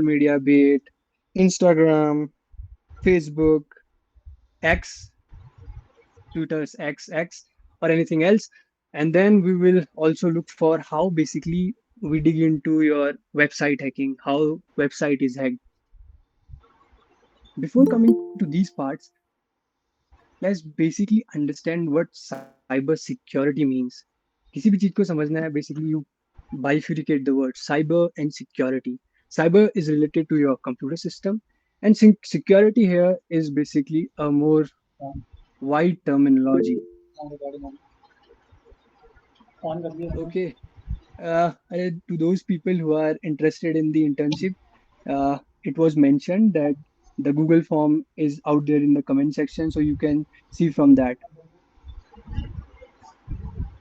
media, be it Instagram, Facebook, X, Twitter's X, or anything else. And then we will also look for how basically we dig into your website hacking, how website is hacked. Before coming to these parts, let's basically understand what cyber security means. किसी भी चीज को समझना है, basically you bifurcate the word cyber and security. Cyber is related to your computer system, and security here is basically a more wide terminology. Okay. And to those people who are interested in the internship, it was mentioned that the Google form is out there in the comment section, so you can see from that.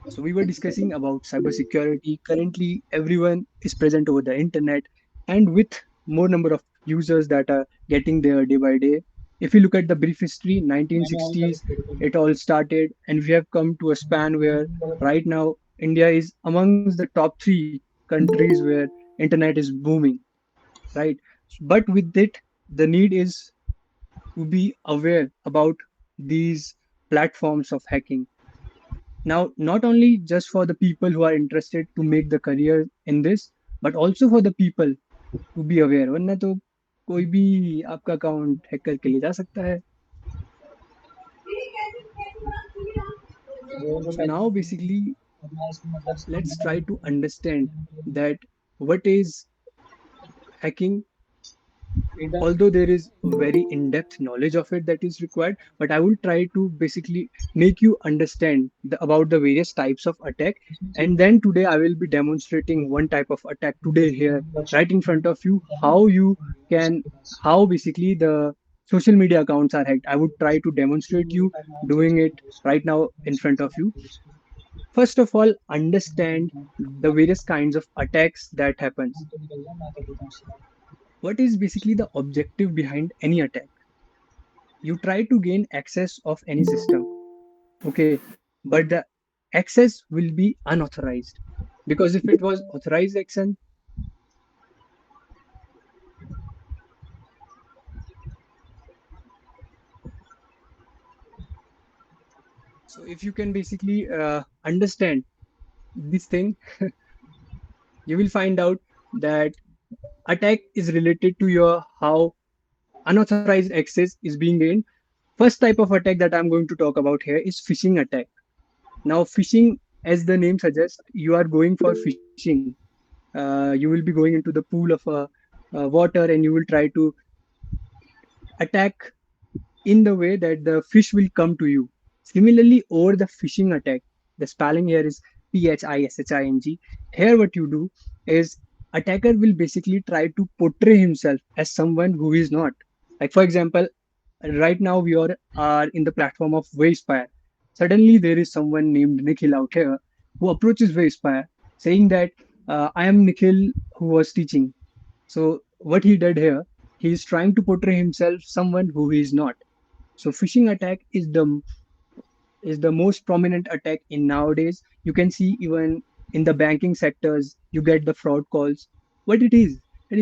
So we were discussing about cybersecurity. Currently, everyone is present over the internet, and with more number of users that are getting there day by day. If you look at the brief history, 1960s, it all started, and we have come to a span where right now India is amongst the top three countries where internet is booming, right? But with it, the need is to be aware about these platforms of hacking. Now, not only just for the people who are interested to make the career in this, but also for the people to be aware. वरना तो कोई भी आपका account hack करके ले जा सकता है. So now basically let's try to understand that what is hacking, although there is very in-depth knowledge of it that is required, but I will try to basically make you understand about the various types of attack. And then today I will be demonstrating one type of attack today here right in front of you, how you can, how basically the social media accounts are hacked. I would try to demonstrate you doing it right now in front of you. First of all, understand the various kinds of attacks that happens. What is basically the objective behind any attack? You try to gain access of any system, okay, but the access will be unauthorized, because if it was authorized action, so if you can basically understand this thing, you will find out that attack is related to your how unauthorized access is being gained. First type of attack that I'm going to talk about here is phishing attack. Now phishing, as the name suggests, you are going for fishing. You will be going into the pool of water, and you will try to attack in the way that the fish will come to you. Similarly, over the phishing attack, the spelling here is phishing. Here, what you do is attacker will basically try to portray himself as someone who is not. Like for example, right now are in the platform of Wayspire. Suddenly, there is someone named Nikhil out here who approaches Wayspire saying that I am Nikhil who was teaching. So what he did here, he is trying to portray himself someone who he is not. So phishing attack is the most prominent attack in nowadays. You can see even in the banking sectors, you get the fraud calls. What it is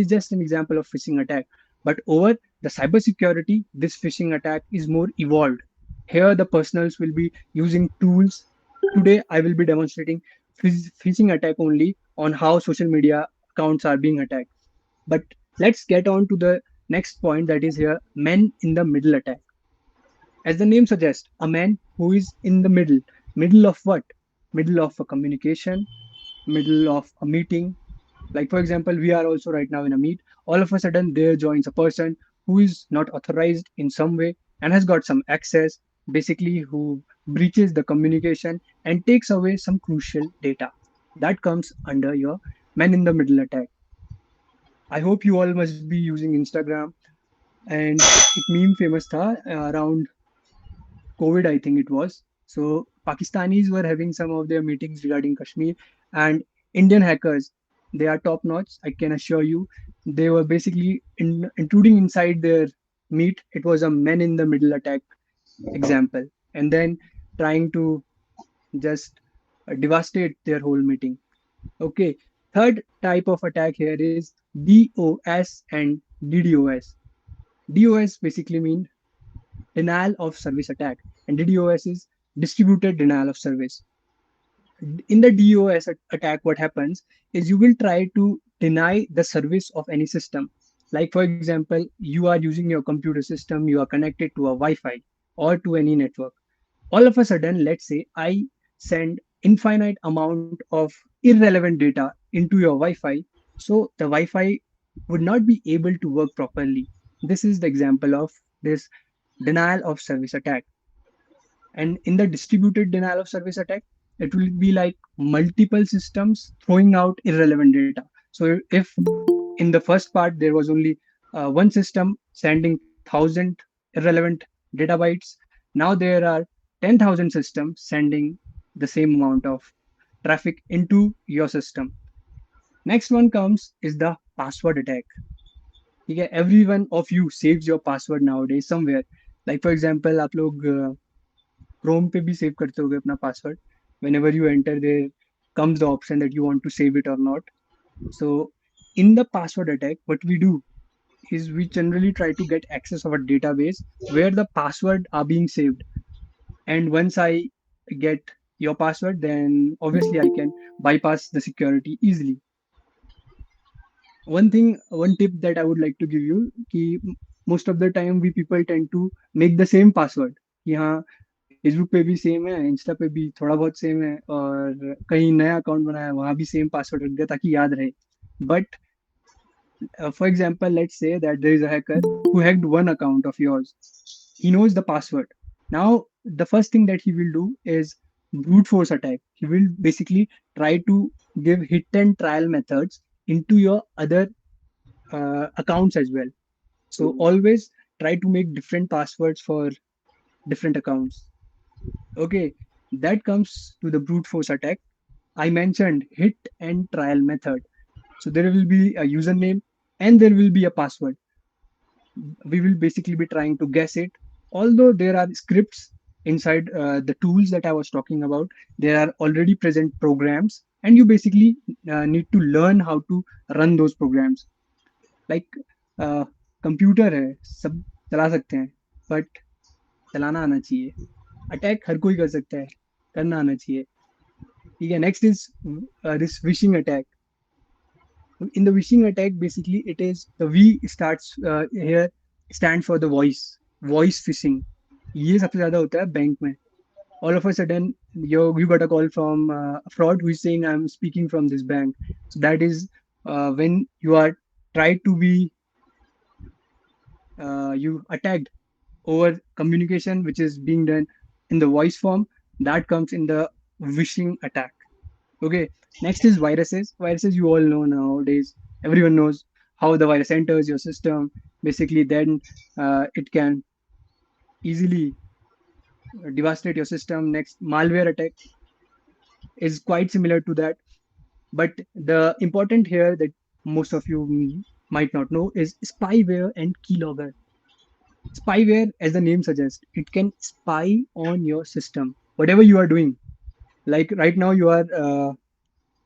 just an example of phishing attack. But over the cybersecurity, this phishing attack is more evolved. Here, the personals will be using tools. Today, I will be demonstrating phishing attack only on how social media accounts are being attacked. But let's get on to the next point, that is here men in the middle attack. As the name suggests, a man who is in the middle. Middle of what? Middle of a communication, middle of a meeting. Like, for example, we are also right now in a meet. All of a sudden, there joins a person who is not authorized in some way and has got some access, basically, who breaches the communication and takes away some crucial data. That comes under your man in the middle attack. I hope you all must be using Instagram, and एक meme famous था around COVID, I think it was. So Pakistanis were having some of their meetings regarding Kashmir, and Indian hackers, they are top notch. I can assure you. They were basically intruding inside their meet. It was a man in the middle attack example, and then trying to just devastate their whole meeting. Okay. Third type of attack here is DOS and DDoS. DOS basically mean denial of service attack, and DDoS is distributed denial of service. In the DOS attack, what happens is you will try to deny the service of any system. Like, for example, you are using your computer system, you are connected to a Wi Fi or to any network. All of a sudden, let's say I send infinite amount of irrelevant data into your Wi-Fi, so the Wi-Fi would not be able to work properly. This is the example of this denial of service attack. And in the distributed denial of service attack, it will be like multiple systems throwing out irrelevant data. So if in the first part there was only one system sending 1,000 irrelevant data bytes, now there are 10,000 systems sending the same amount of traffic into your system. Next one comes is the password attack. ठीक है, every one of you saves your password nowadays somewhere. Like for example, आप लोग Chrome पे भी save करते होगे अपना password. Whenever you enter, there comes the option that you want to save it or not. So in the password attack, what we do is we generally try to get access of a database where the password are being saved. And once I get your password, then obviously I can bypass the security easily. One tip that I would like to give you, कि most of the time we people tend to make the same password, कि हाँ Facebook पे भी same है, Insta पे भी थोड़ा बहुत सेम है, और कहीं नया अकाउंट बनाया वहां भी सेम पासवर्ड रख दिया ताकि याद रहे. But for example, let's say that there is a hacker who hacked one account of yours. He knows the password. Now, the first thing that he will do is brute force attack. He will basically try to give hit and trial methods into your other accounts as well. So always try to make different passwords for different accounts. Okay, that comes to the brute force attack. I mentioned hit and trial method. So there will be a username and there will be a password. We will basically be trying to guess it. Although there are scripts inside the tools that I was talking about, there are already present programs, and you basically need to learn how to run those programs. Like computer है, सब चला सकते हैं, but चलाना आना चाहिए. Attack हर कोई कर सकता है, करना आना चाहिए. ठीक है. Next is this wishing attack. In the wishing attack, basically it is the V starts here stand for the voice phishing. ये सबसे ज्यादा होता है बैंक में. All of a sudden you got a call from a fraud who is saying I'm speaking from this bank. So that is when you are tried to be you attacked over communication which is being done in the voice form. That comes in the wishing attack. Okay. Next is viruses. Viruses you all know nowadays. Everyone knows how the virus enters your system. Basically, then it can easily devastate your system. Next, malware attack is quite similar to that. But the important here that most of you might not know is spyware and keylogger. Spyware, as the name suggests, it can spy on your system, whatever you are doing. Like right now, you are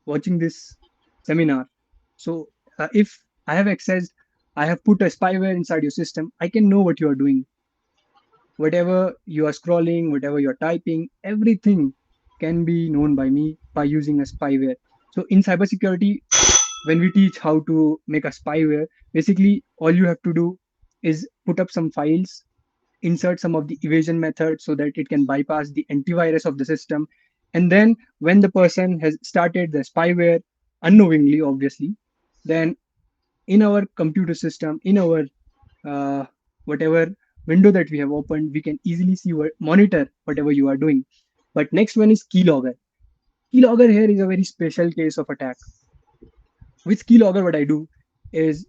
watching this seminar. So if I have accessed, I have put a spyware inside your system, I can know what you are doing. Whatever you are scrolling, whatever you're typing, everything can be known by me by using a spyware. So in cybersecurity, when we teach how to make a spyware, basically all you have to do is put up some files, insert some of the evasion methods so that it can bypass the antivirus of the system. And then when the person has started the spyware unknowingly, obviously, then in our computer system, in our uh, whatever window that we have opened, we can easily see monitor whatever you are doing. But next one is keylogger. Keylogger here is a very special case of attack. With keylogger, what I do is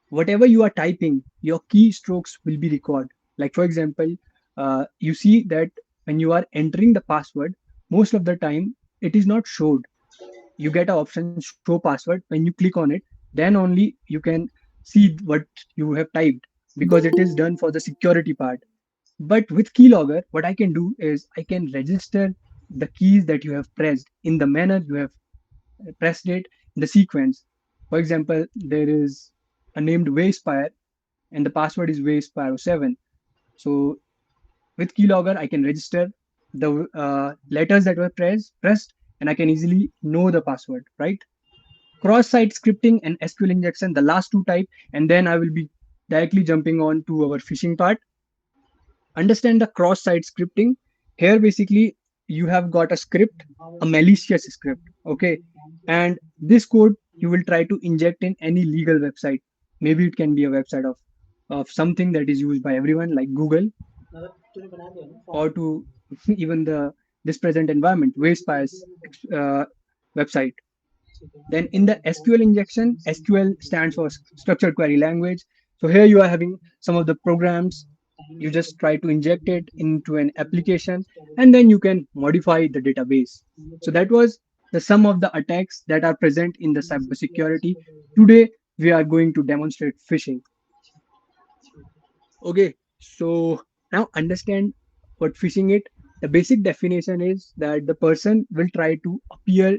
whatever you are typing, your keystrokes will be recorded. Like for example, you see that when you are entering the password, most of the time it is not showed. You get an option show password. When you click on it, then only you can see what you have typed, because it is done for the security part. But with keylogger, what I can do is I can register the keys that you have pressed in the manner you have pressed it in the sequence. For example, there is a named Wayspire and the password is Wayspire07. So with keylogger, I can register the letters that were pressed, and I can easily know the password, right? Cross-site scripting and SQL injection, the last two type, and then I will be directly jumping on to our phishing part. Understand the cross-site scripting. Here, basically, you have got a script, a malicious script, okay, and this code you will try to inject in any legal website. Maybe it can be a website of something that is used by everyone, like Google, or to even the this present environment, Wastepire's uh, website. Then in the SQL injection, SQL stands for structured query language. So here you are having some of the programs. You just try to inject it into an application, and then you can modify the database. So that was the sum of the attacks that are present in the cybersecurity. Today we are going to demonstrate phishing. Okay, so now understand what phishing is. The basic definition is that the person will try to appear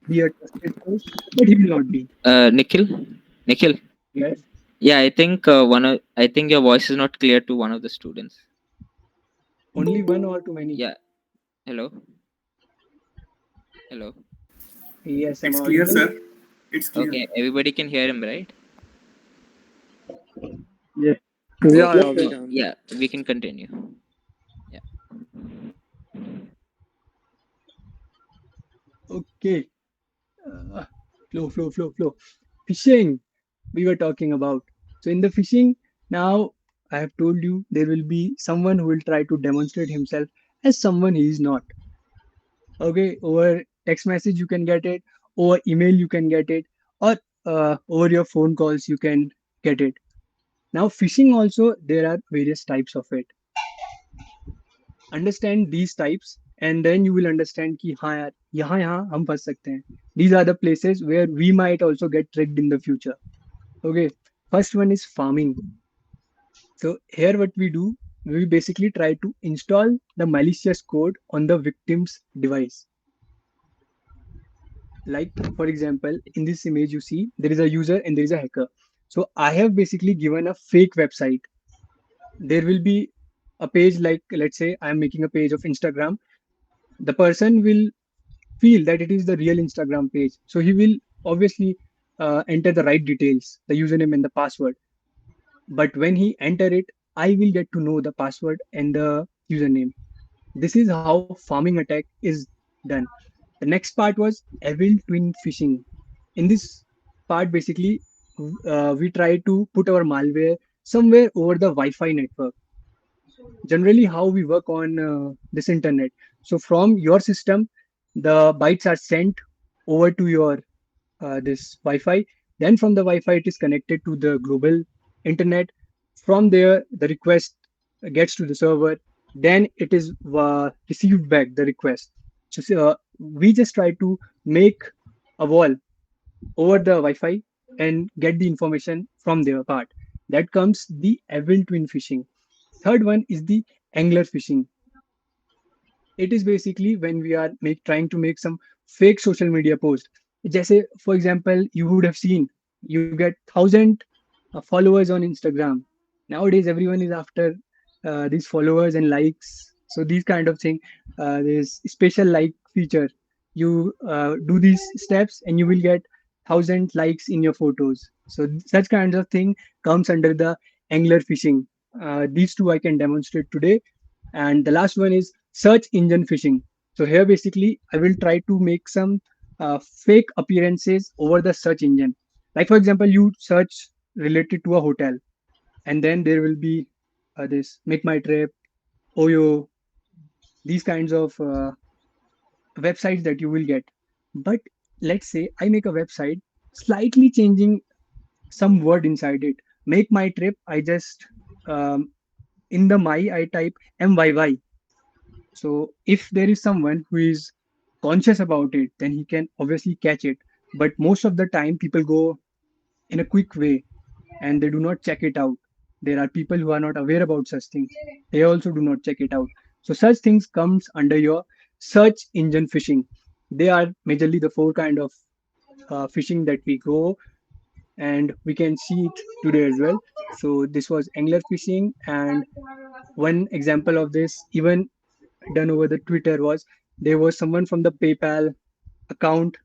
be a trusted source, but he will not be. Nikhil, Nikhil. Yes, Yeah, I think your voice is not clear to one of the students. only one or too many. Yeah. Hello. Hello. Yes, I'm It's clear, audible. sir. It's clear. Okay, everybody can hear him, right? Yes. Yeah, Okay, yeah, we so can. yeah, we can continue. Yeah. Okay. Uh, flow. Phishing, we were talking about. So in the phishing, now I have told you there will be someone who will try to demonstrate himself as someone he is not. Okay, over text message you can get it, over email you can get it, or over your phone calls you can get it. Now phishing also there are various types of it. Understand these types and then you will understand कि हाँ यार यहाँ हम फंस सकते हैं. These are the places where we might also get tricked in the future. Okay, first one is farming. So here what we do, we basically try to install the malicious code on the victim's device. Like for example, in this image you see there is a user and there is a hacker. So I have basically given a fake website. There will be a page, like let's say I am making a page of Instagram. The person will feel that it is the real Instagram page. So he will obviously enter the right details, the username and the password. But when he enter it, I will get to know the password and the username. This is how farming attack is done. The next part was evil twin phishing. In this part, basically, we try to put our malware somewhere over the Wi-Fi network. Generally, how we work on this internet. So from your system, the bytes are sent over to your this Wi-Fi. Then from the Wi-Fi, it is connected to the global internet. From there, the request gets to the server. Then it is received back the request. So we just try to make a wall over the Wi-Fi and get the information from their part. That comes the evil twin phishing. Third one is the angler phishing. It is basically when we are trying to make some fake social media post. जैसे for example you would have seen you get 1,000 followers on Instagram. Nowadays everyone is after these followers and likes. So these kind of thing, there's special like feature. You do these steps and you will get 1,000 likes in your photos. So such kinds of thing comes under the angler phishing. These two I can demonstrate today. And the last one is search engine phishing. So here basically I will try to make some fake appearances over the search engine. Like for example, you search related to a hotel, and then there will be this Make My Trip, Oyo, these kinds of websites that you will get. But let's say I make a website slightly changing some word inside it. Make My Trip, I just in the my I type MYY. So if there is someone who is conscious about it, then he can obviously catch it. But most of the time, people go in a quick way and they do not check it out. There are people who are not aware about such things. They also do not check it out. So such things comes under your search engine phishing. They are majorly the four kind of phishing that we go. and we can see it today as well. So this was angler fishing, and one example of this even done over the Twitter was there was someone from the PayPal account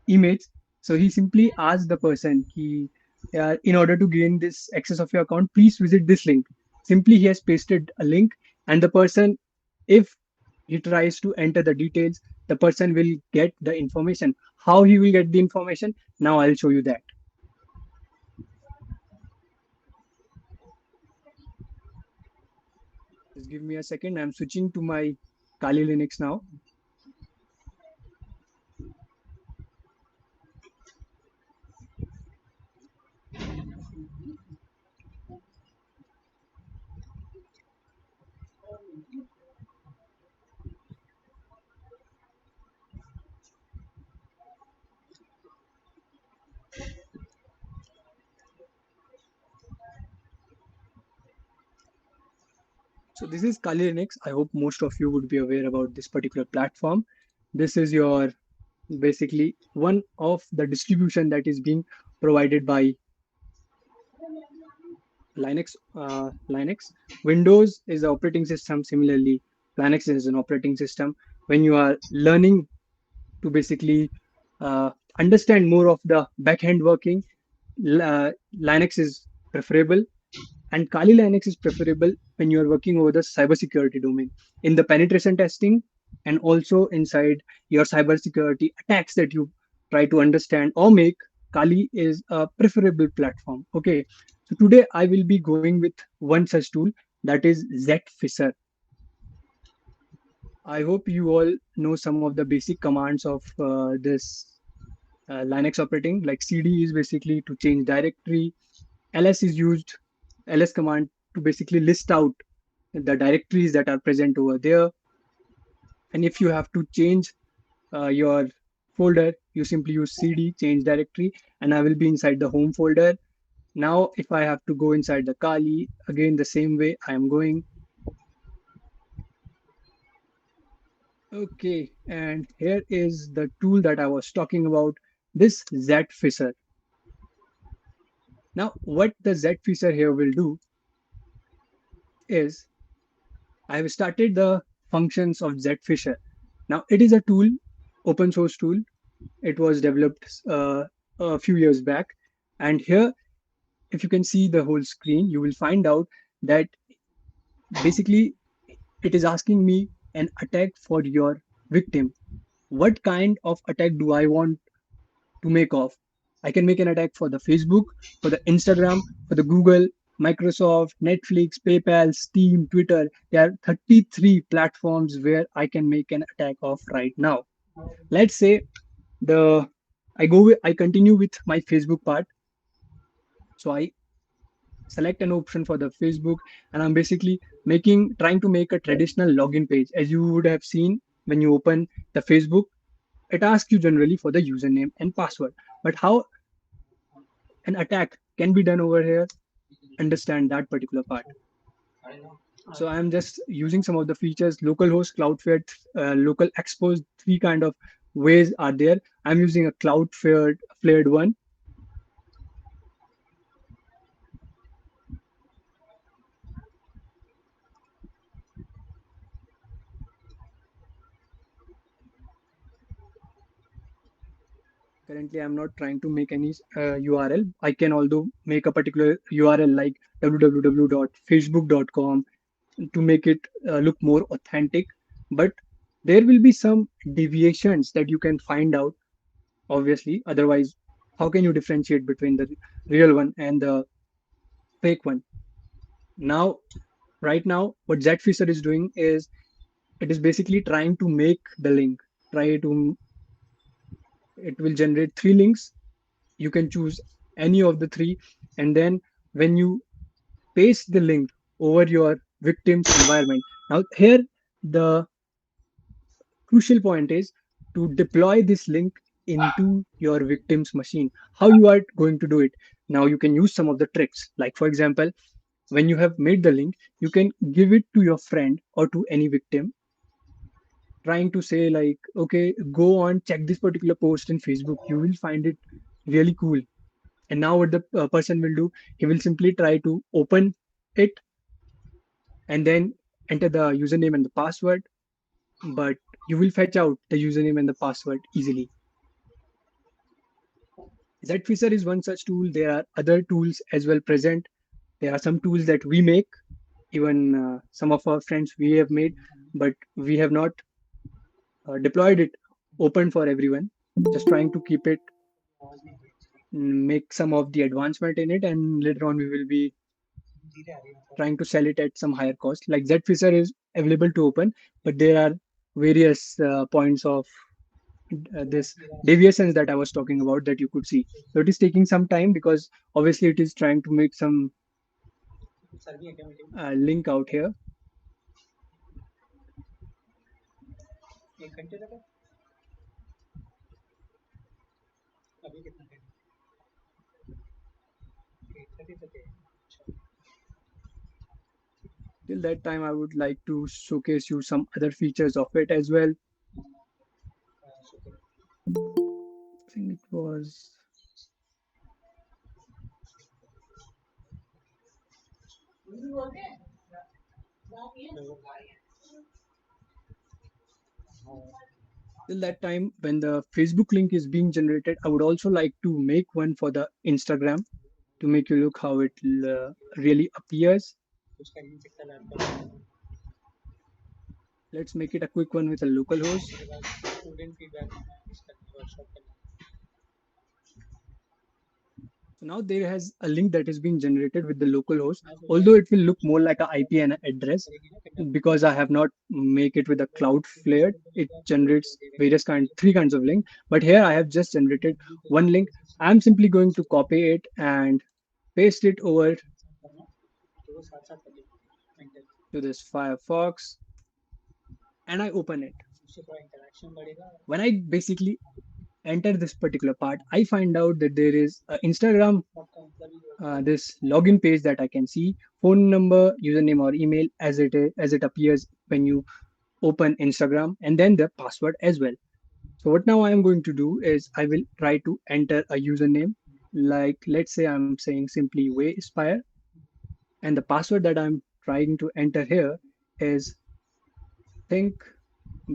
image. So he simply asked the person, in order to gain this access of your account, please visit this link. Simply, he has pasted a link, and the person, if he tries to enter the details, the person will get the information. How he will get the information? Now I'll show you that. Just give me a second. I'm switching to my Kali Linux now. So this is Kali Linux. I hope most of you would be aware about this particular platform. This is your basically one of the distribution that is being provided by Linux. Windows is the operating system. Similarly, Linux is an operating system. When you are learning to basically understand more of the backend working, Linux is preferable, and Kali Linux is preferable when you are working over the cybersecurity domain in the penetration testing, and also inside your cybersecurity attacks that you try to understand or make. Kali is a preferable platform. Okay, so today I will be going with one such tool, that is Zfisher. I hope you all know some of the basic commands of this Linux operating. Like cd is basically to change directory, ls is used, ls command to basically list out the directories that are present over there. And if you have to change your folder, you simply use cd change directory, and I will be inside the home folder. Now if I have to go inside the Kali, again the same way I am going. Okay, and here is the tool that I was talking about, this Zfisher. Now what the Zfisher here will do is, I have started the functions of Zfisher. Now it is a tool, open source tool. It was developed a few years back. And here, if you can see the whole screen, you will find out that basically it is asking me an attack for your victim. What kind of attack do I want to make of? I can make an attack for the Facebook, for the Instagram, for the Google, Microsoft, Netflix, PayPal, Steam, Twitter. There are 33 platforms where I can make an attack of right now. Let's say the I continue with my Facebook part. So I select an option for the Facebook, and I'm basically making trying to make a traditional login page. As you would have seen when you open the Facebook, it asks you generally for the username and password. But how an attack can be done over here, understand that particular part. So I'm just using some of the features, localhost, Cloudflare, local expose, three kind of ways are there. I'm using a Cloudflare flared one. Currently, I'm not trying to make any URL. I can although make a particular URL like www.facebook.com to make it look more authentic. But there will be some deviations that you can find out, obviously. Otherwise, how can you differentiate between the real one and the fake one? Now, right now, what Zfisher is doing is it is basically trying to make the link. Try to It will generate three links. You can choose any of the three, and then when you paste the link over your victim's environment. Now here the crucial point is to deploy this link into your victim's machine. How you are going to do it? Now you can use some of the tricks, like for example, when you have made the link, you can give it to your friend or to any victim, trying to say like, okay, go on, check this particular post in Facebook, you will find it really cool. And now what the person will do, he will simply try to open it and then enter the username and the password, but you will fetch out the username and the password easily. Zfisher is one such tool. There are other tools as well present. There are some tools that we make, even some of our friends we have made, but we have not deployed it open for everyone. Just trying to keep it, make some of the advancement in it, and later on we will be trying to sell it at some higher cost. Like Zfisher is available to open, but there are various points of this deviations that I was talking about that you could see. So it is taking some time because obviously it is trying to make some link out here. Till that time, I would like to showcase you some other features of it as well. I think it was till that time when the Facebook link is being generated. I would also like to make one for the Instagram to make you look how it really appears. Let's make it a quick one with a local host. So now there has a link that is being generated with the local host, although it will look more like a IP and an address because I have not make it with a cloud flared. It generates various three kinds of link. But here I have just generated one link. I'm simply going to copy it and paste it over to this Firefox and I open it. When I basically enter this particular part, I find out that there is a Instagram this login page that I can see, phone number, username or email as it appears when you open Instagram, and then the password as well. So what now I am going to do is I will try to enter a username, like let's say I'm saying simply way aspire, and the password that I'm trying to enter here is think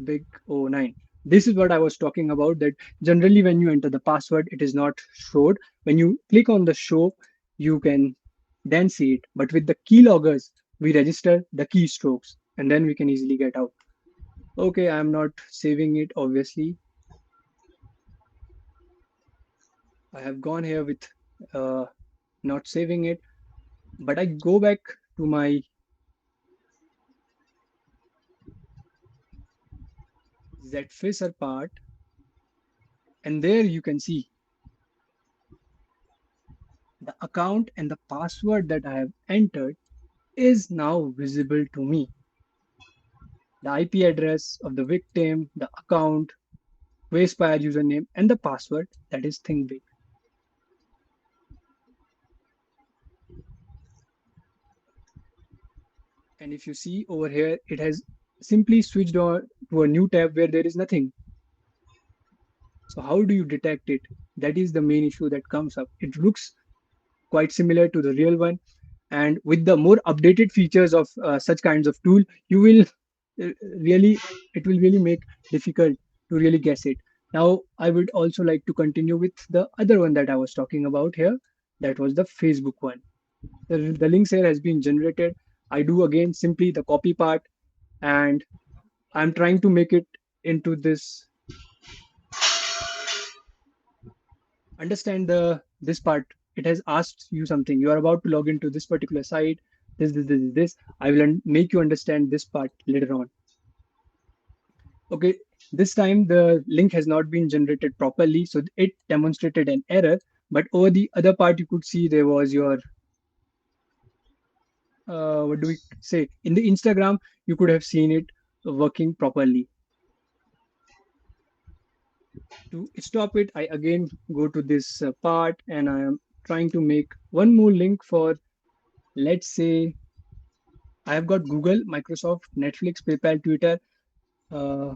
big oh 09. This is what I was talking about, that generally when you enter the password it is not showed. When you click on the show, you can then see it, but with the keyloggers we register the keystrokes and then we can easily get out. Okay, I'm not saving it obviously. I have gone here with uh, not saving it, but I go back to my Zfisher part, and there you can see the account and the password that I have entered is now visible to me. The IP address of the victim, the account, Wayspire username, and the password that is ThinkBig. And if you see over here, it has simply switched on to a new tab where there is nothing. So how do you detect it? That is the main issue that comes up. It looks quite similar to the real one, and with the more updated features of such kinds of tool, you will really it will really make difficult to really guess it. Now I would also like to continue with the other one that I was talking about here. That was the Facebook one. The links here has been generated. I do again simply the copy part, and I'm trying to make it into this, understand this part. It has asked you something, you are about to log into this particular site, this. I will make you understand this part later on. Okay, this time the link has not been generated properly, so it demonstrated an error. But over the other part, you could see there was your what do we say, in the Instagram, you could have seen it working properly. To stop it, I again go to this part and I am trying to make one more link for, let's say, I have got Google, Microsoft, Netflix, PayPal, Twitter. Uh,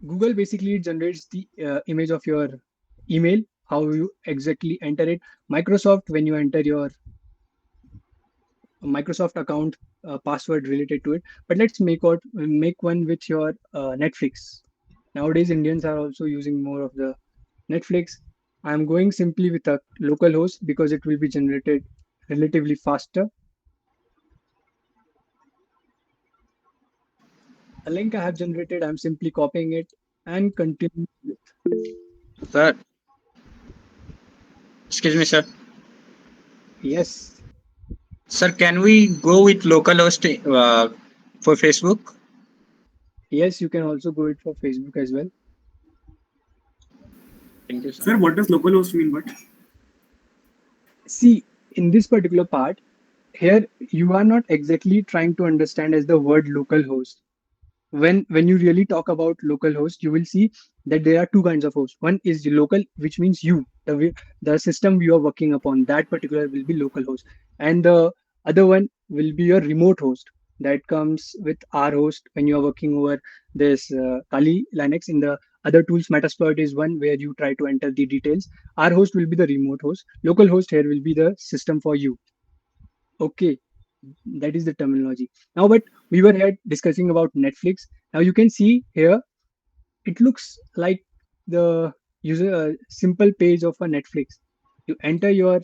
Google basically generates the image of your Email, how you exactly enter it. Microsoft, when you enter your Microsoft account password related to it. But let's make one with your Netflix. Nowadays, Indians are also using more of the Netflix. I'm going simply with a local host because it will be generated relatively faster. A link I have generated, I'm simply copying it and continue with. Sir, excuse me, sir. Yes, Sir, can we go with localhost for Facebook? yes, you can also go it for Facebook as well. Thank you, sir. Sir, what does localhost mean? But See, in this particular part, here you are not exactly trying to understand as the word local host. When you really talk about local host, you will see that there are two kinds of hosts. One is the local, which means you, the system you are working upon, that particular will be local host, and the other one will be your remote host that comes with our host when you are working over this Kali Linux. In the other tools, Metasploit is one where you try to enter the details. Our host will be the remote host. Local host here will be the system for you. Okay, that is the terminology. Now, but we were here discussing about Netflix. Now you can see here it looks like the user simple page of a Netflix. You enter your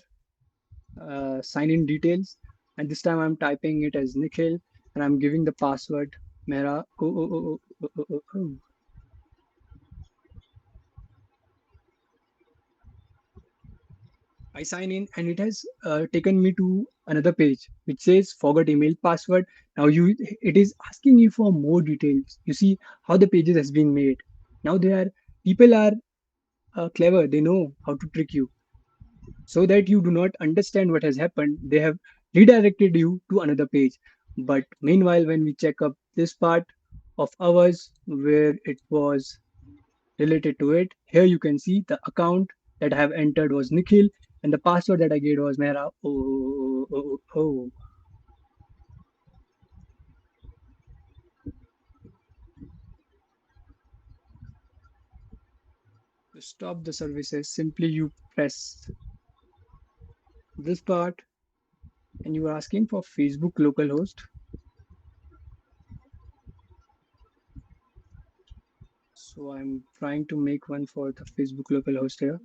sign in details, and this time I'm typing it as Nikhil, and I'm giving the password Mehra. Oh. I sign in, and it has taken me to another page which says forgot email password. Now it is asking you for more details. You see how the pages has been made. Now people are clever. They know how to trick you so that you do not understand what has happened. They have redirected you to another page. But meanwhile, when we check up this part of ours where it was related to it, here you can see the account that I have entered was Nikhil, and the password that I gave was Mehra. Oh. To stop the services, simply you press this part, and you are asking for Facebook localhost. So I'm trying to make one for the Facebook localhost here.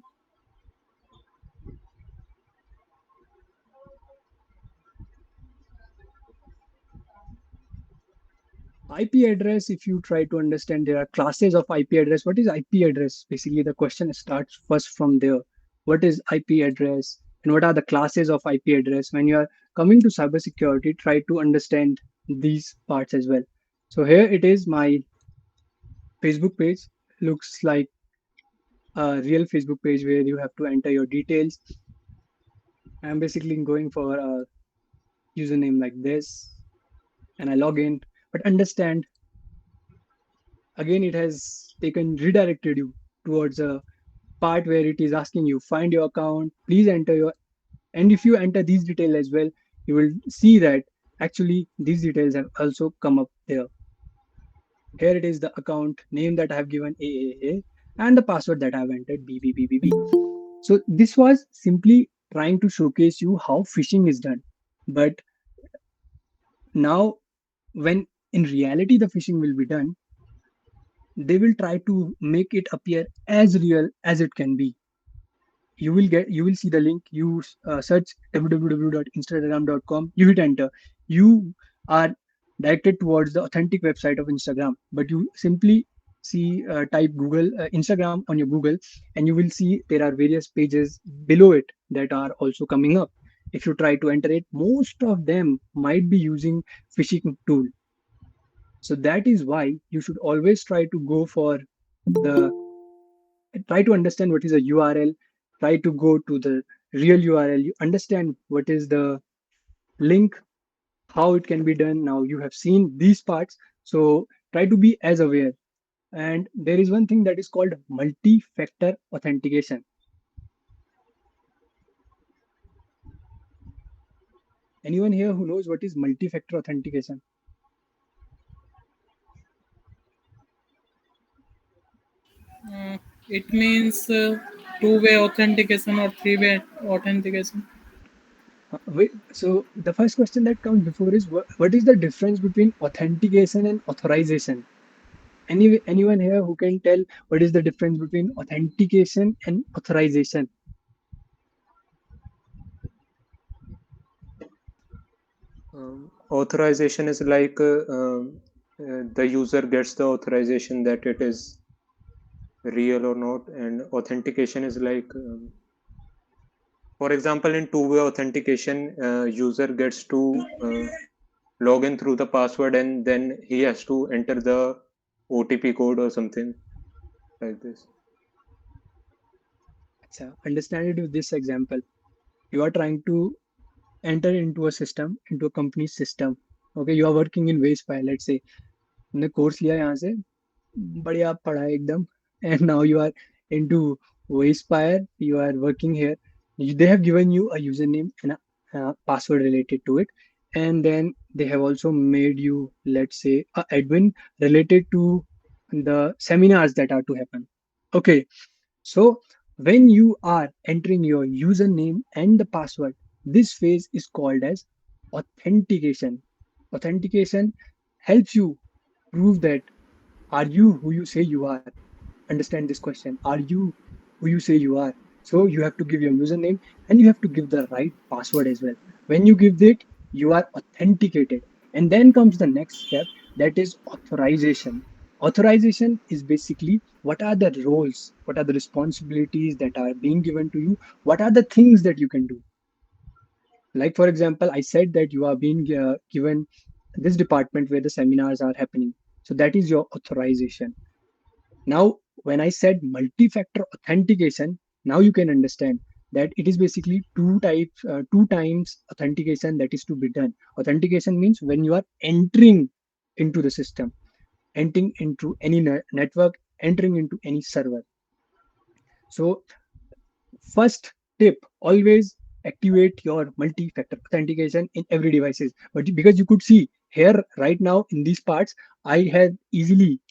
IP address, if you try to understand, there are classes of IP address. What is IP address? Basically, the question starts first from there. What is IP address and what are the classes of IP address? When you are coming to cybersecurity, try to understand these parts as well. So here it is, my Facebook page. Looks like a real Facebook page where you have to enter your details. I'm basically going for a username like this and I log in. But understand, again, it has taken redirected you towards a part where it is asking you find your account, please enter your, and if you enter these details as well, you will see that actually these details have also come up there. Here it is, the account name that I have given AAA and the password that I have entered BBBBB. So this was simply trying to showcase you how phishing is done. But now, when in reality the phishing will be done, they will try to make it appear as real as it can be. You will see the link. You search www.instagram.com, you hit enter, you are directed towards the authentic website of Instagram. But you simply see type Google Instagram on your Google, and you will see there are various pages below it that are also coming up. If you try to enter it, most of them might be using phishing tool. So that is why you should always try to go for the try to understand what is a URL, try to go to the real URL, you understand what is the link, how it can be done. Now you have seen these parts, so try to be as aware. And there is one thing that is called multi-factor authentication. Anyone here who knows what is multi-factor authentication? it means two-way authentication or three-way authentication. So the first question that comes before is what is the difference between authentication and authorization? Anyone here who can tell what is the difference between authentication and authorization? Authorization is like the user gets the authorization that it is real or not, and authentication is like, for example, in two-way authentication, user gets to log in through the password, and then he has to enter the OTP code or something like this. So understand it with this example. You are trying to enter into a system, into a company's system. Okay, you are working in Wastefile, let's say. तुमने course लिया यहाँ से, बढ़िया पढ़ा है एकदम, and now you are into Wastefire, you are working here. They have given you a username and a password related to it, and then they have also made you, let's say, a admin related to the seminars that are to happen. Okay, so when you are entering your username and the password, this phase is called as authentication. Authentication helps you prove that are you who you say you are. Understand this question. Are you who you say you are? So you have to give your username and you have to give the right password as well. When you give it, you are authenticated. And then comes the next step, that is authorization. Authorization is basically what are the roles, what are the responsibilities that are being given to you, what are the things that you can do. Like, for example, I said that you are being given this department where the seminars are happening. So that is your authorization. Now, when I said multi-factor authentication, now you can understand that it is basically two times authentication that is to be done. Authentication means when you are entering into the system, entering into any network, entering into any server. So first tip, always activate your multi-factor authentication in every devices. But because you could see here right now in these parts, I have easily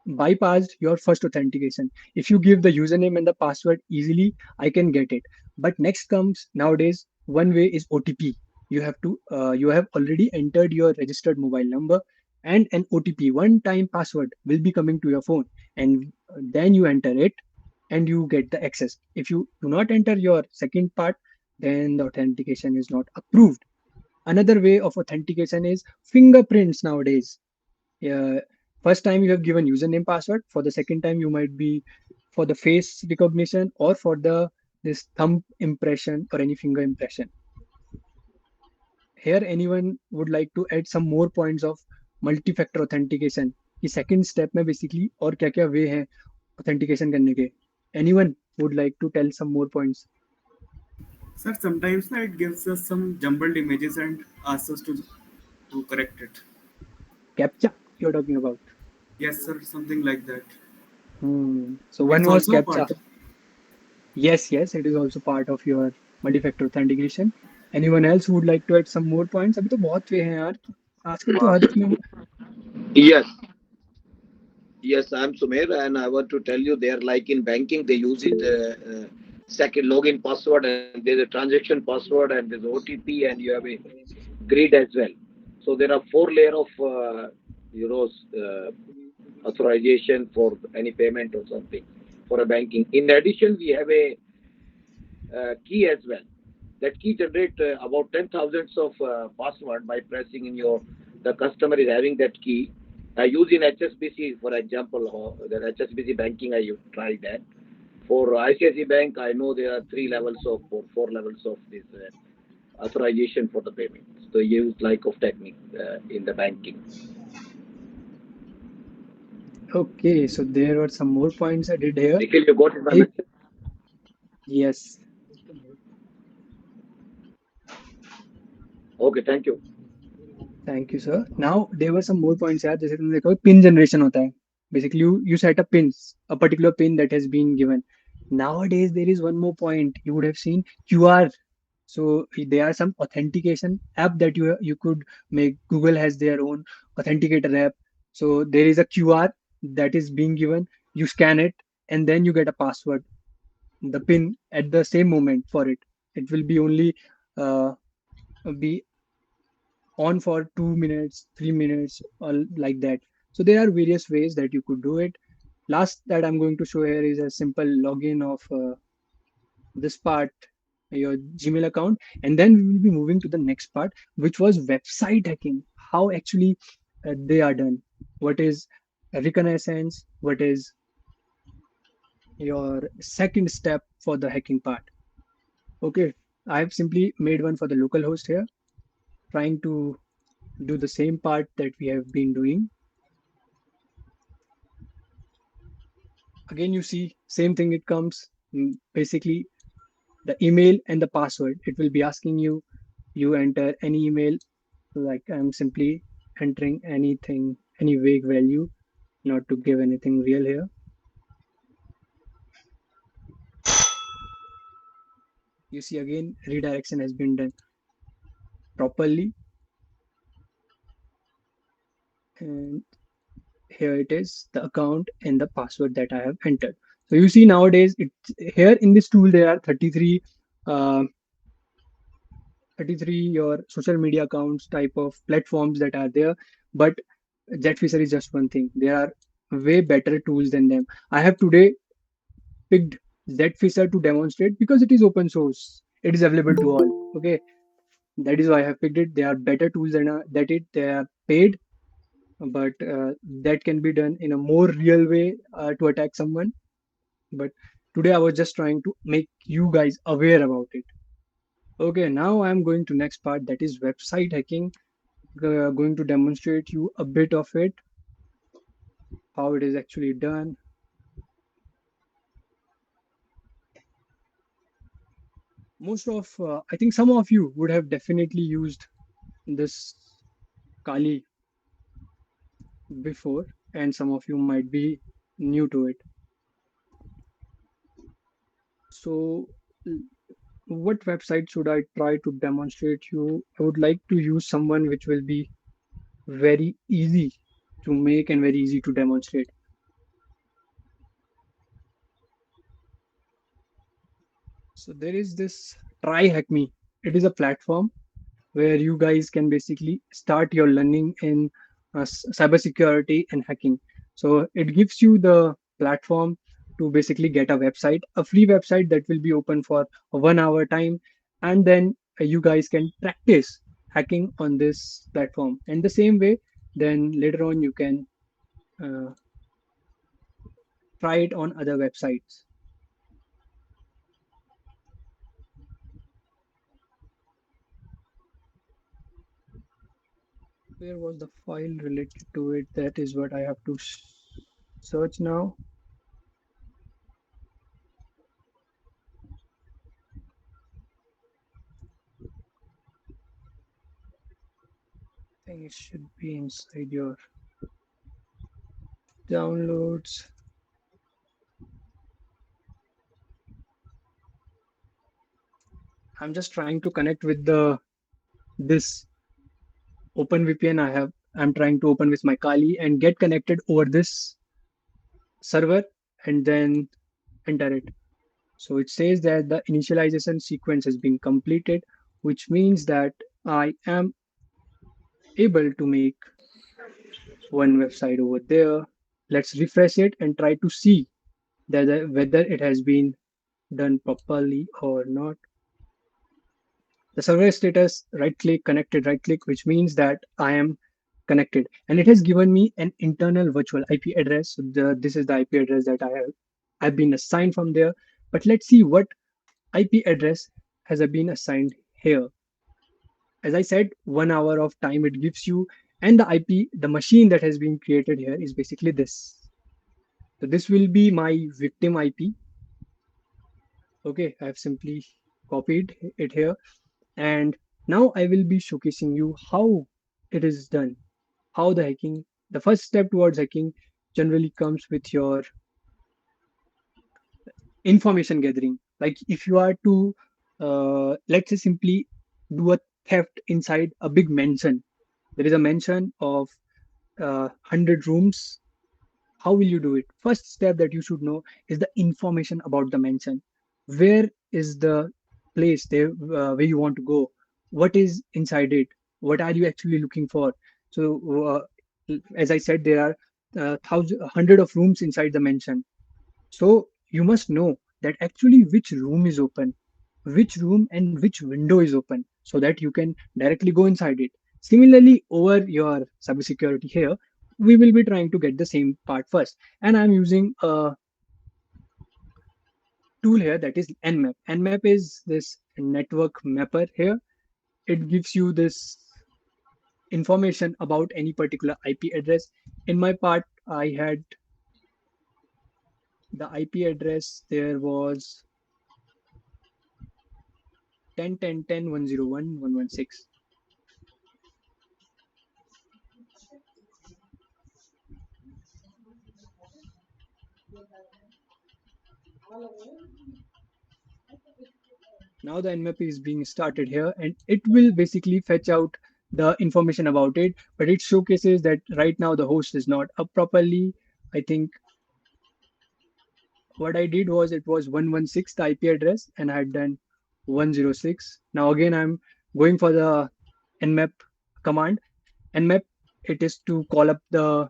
bypassed your first authentication. If you give the username and the password easily, I can get it. But next comes nowadays, one way is OTP. You have already entered your registered mobile number and an OTP, one time password will be coming to your phone, and then you enter it and you get the access. If you do not enter your second part, then the authentication is not approved. Another way of authentication is fingerprints nowadays. Yeah, first time you have given username password, for the second time you might be for the face recognition or for the this thumb impression or any finger impression. Here anyone would like to add some more points of multi-factor authentication कि second step में basically और क्या क्या way है authentication करने के. Anyone would like to tell some more points? Sir, sometimes na, it gives us some jumbled images and asks us to correct it. Captcha you're talking about. Yes, sir, something like that. So one It's was also a captcha. part. Yes, yes, it is also part of your multi-factor authentication. Anyone else who would like to add some more points? अभी तो बहुत वे हैं यार. आजकल तो हर इसमें Yes, yes, I'm Sumer, and I want to tell you they are like in banking, they use it second login password, and there's a transaction password, and there's OTP, and you have a grid as well. So there are four layer of authorization for any payment or something for a banking. In addition, we have a key as well. That key generate about 10 thousands of password by pressing in your. The customer is having that key. I use in HSBC, for example, the HSBC banking. I tried that. For ICICI Bank, I know there are three levels of or four levels of this authorization for the payment. So use like of technique in the banking. okay. So there were some more points I did here. Nikhil, you got it, my If message? yes, Okay, thank you. thank you, sir. Now there were some more points यार. जैसे तुमने देखा pin generation होता है. Basically, you set a pins, a particular pin that has been given. Nowadays there is one more point. You would have seen QR. So there are some authentication app that you could make. Google has their own authenticator app. So there is a QR that is being given. You scan it and then you get a password. the pin at the same moment for it. It will be only uh, be on for 2 minutes, 3 minutes, or like that. So there are various ways that you could do it. Last that I'm going to show here is a simple login of this part, your Gmail account, and then we will be moving to the next part, which was website hacking. How actually they are done. What is reconnaissance? What is your second step for the hacking part? Okay, I have simply made one for the local host here, trying to do the same part that we have been doing. Again, you see, same thing it comes. Basically, the email and the password. It will be asking you, you enter any email, like I'm simply entering anything, any vague value, not to give anything real here. You see, again, redirection has been done properly. And here it is, the account and the password that I have entered. So you see nowadays, here in this tool, there are 33 uh, 33 your social media accounts type of platforms that are there, but Jetfisher is just one thing. There are way better tools than them. I have today picked Jetfisher to demonstrate because it is open source. It is available to all. Okay, that is why I have picked it. There are better tools than that. They are paid, but that can be done in a more real way to attack someone. But today I was just trying to make you guys aware about it. Okay, now I'm going to next part, that is website hacking. Going to demonstrate you a bit of it, how it is actually done. Most of, I think some of you would have definitely used this Kali before, and some of you might be new to it. So, what website should I try to demonstrate you? I would like to use someone which will be very easy to make and very easy to demonstrate. So there is this Try Hack Me. It is a platform where you guys can basically start your learning in cybersecurity and hacking. So it gives you the platform to basically get a website, a free website that will be open for a 1 hour time, and then you guys can practice hacking on this platform. And the same way, then later on you can uh, try it on other websites. Where was the file related to it? That is what I have to search now. I think it should be inside your downloads. I'm just trying to connect with the this open VPN I have. I'm trying to open with my Kali and get connected over this server and then enter it. So it says that the initialization sequence has been completed, which means that I am able to make one website over there. Let's refresh it and try to see that whether it has been done properly or not. The server status, right click, connected, right click, which means that I am connected. And it has given me an internal virtual IP address. So this is the IP address that I've been assigned from there. But let's see what IP address has been assigned here. As I said, 1 hour of time it gives you, and the IP, the machine that has been created here is basically this. So this will be my victim IP. Okay, I've simply copied it here. And now I will be showcasing you how it is done, how the hacking, the first step towards hacking generally comes with your information gathering. Like if you are to, let's say simply do a theft inside a big mansion, there is a mansion of 100 rooms. How will you do it? First step that you should know is the information about the mansion. where is the place there where you want to go, what is inside it, what are you actually looking for. So as I said, there are hundred of rooms inside the mansion. So you must know that actually which room is open, which room and which window is open, so that you can directly go inside it. Similarly, over your cybersecurity here, we will be trying to get the same part first. And I'm using a tool here that is Nmap. Nmap is this network mapper here. It gives you this information about any particular IP address. In my part, I had the IP address there was 10.10.10.101.116. Now the Nmap is being started here, and it will basically fetch out the information about it, but it showcases that right now the host is not up properly. I think what I did was it was 116 the IP address and I had done 106. Now again I'm going for the nmap command. Nmap, it is to call up the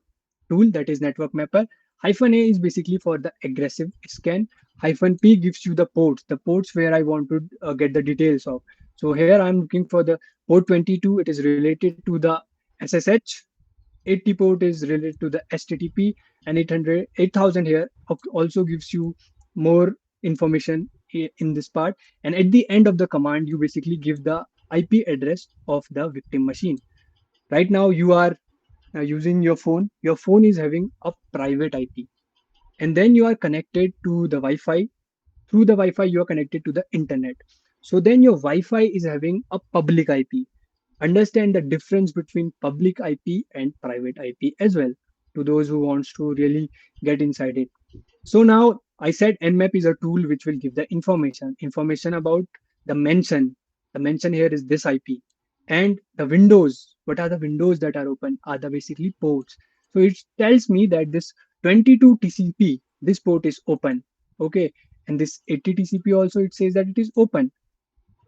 tool that is network mapper. Hyphen A is basically for the aggressive scan. Hyphen P gives you the ports where I want to get the details of. So here I'm looking for the port 22. It is related to the SSH. 80 port is related to the HTTP, and 8000 here also gives you more information in this part. And at the end of the command, you basically give the IP address of the victim machine. Right now, you are using your phone. Your phone is having a private IP, and then you are connected to the Wi-Fi. Through the Wi-Fi, you are connected to the internet. So then your Wi-Fi is having a public IP. Understand the difference between public IP and private IP as well, to those who wants to really get inside it. So now I said Nmap is a tool which will give the information about the mention. The mention here is this IP. And the windows, what are the windows that are open? Are the basically ports. So it tells me that this 22 TCP, this port is open. Okay. And this 80 TCP also, it says that it is open.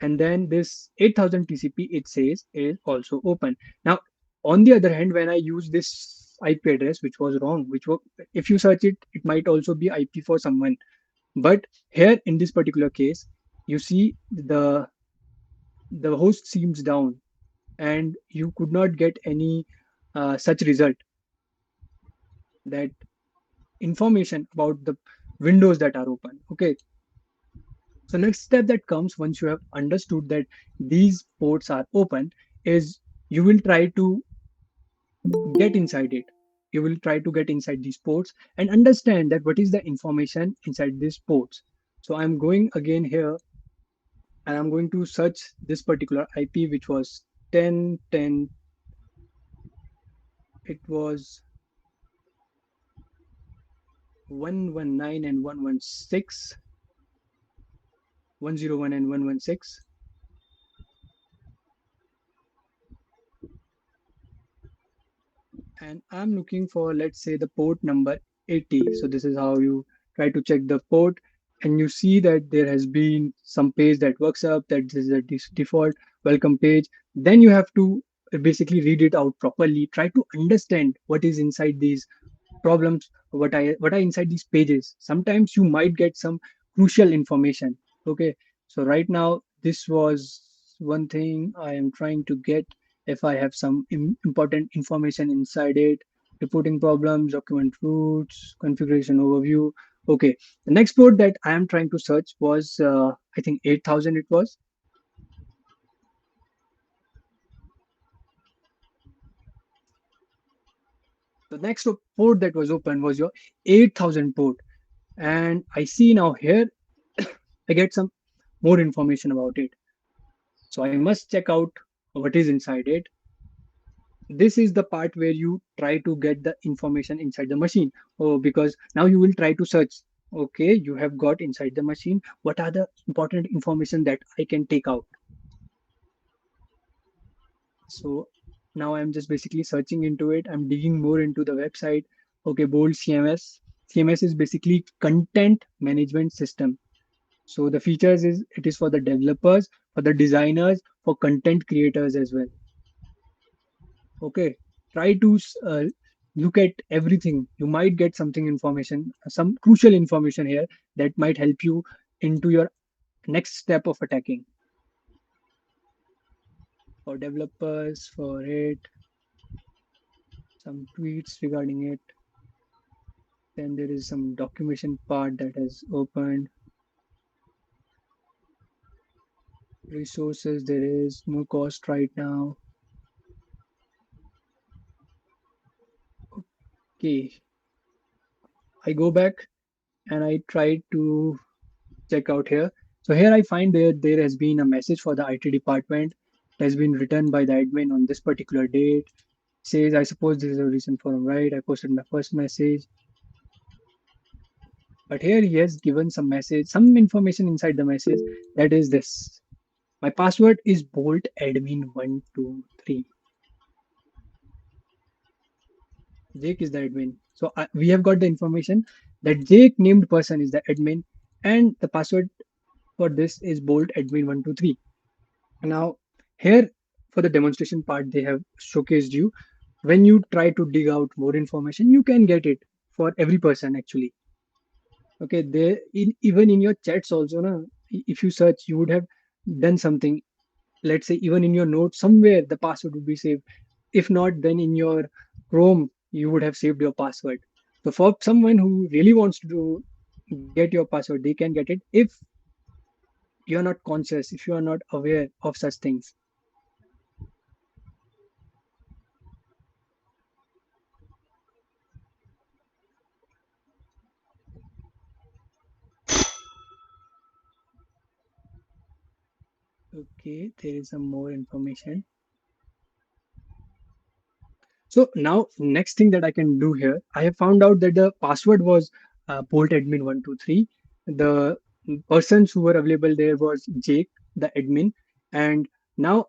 And then this 8000 TCP, it says is also open. Now, on the other hand, when I use this IP address, which was wrong, which was, if you search it, it might also be IP for someone. But here in this particular case, you see the host seems down, and you could not get any such result, that information about the windows that are open. Okay. So next step that comes once you have understood that these ports are open is you will try to get inside it. You will try to get inside these ports and understand that what is the information inside these ports. So I'm going again here and I'm going to search this particular IP, which was 1010. It was 119 and 116, 101 and 116. And I'm looking for, let's say, the port number 80. So this is how you try to check the port, and you see that there has been some page that works up, that this is a default welcome page. Then you have to basically read it out properly, try to understand what is inside these problems, what are inside these pages. Sometimes you might get some crucial information. Okay, so right now this was one thing I am trying to get, if I have some important information inside it. Reporting problems, document roots, configuration overview. Okay, the next port that I am trying to search was I think 8000 it was. The next port that was open was your 8000 port. And I see now here I get some more information about it. So I must check out what is inside it. This is the part where you try to get the information inside the machine. Oh, because now you will try to search. Okay, you have got inside the machine. What are the important information that I can take out? So now I'm just basically searching into it. I'm digging more into the website. Okay, bold CMS. CMS is basically content management system. So the features is it is for the developers, for the designers, for content creators as well. Okay, try to look at everything. You might get something information, some crucial information here that might help you into your next step of attacking. For developers, for it, some tweets regarding it. Then there is some documentation part that has opened. Resources, there is no cost right now. Okay, I go back and I try to check out here. So here I find there has been a message for the IT department. It has been written by the admin on this particular date. Says I suppose this is a recent forum, right? I posted my first message. But here he has given some message, some information inside the message that is this. My password is bolt admin 123. Jake is the admin. So we have got the information that Jake named person is the admin and the password for this is bolt admin 123. Now here for the demonstration part they have showcased you. When you try to dig out more information, you can get it for every person actually. Okay, there in even in your chats also, na, if you search, you would have done something. Let's say even in your notes somewhere the password would be saved. If not, then in your Chrome you would have saved your password. So for someone who really wants to get your password, they can get it if you're not conscious, if you are not aware of such things. Okay, there is some more information. So now next thing that I can do here, I have found out that the password was bolt admin 123. The persons who were available there was Jake, the admin, and now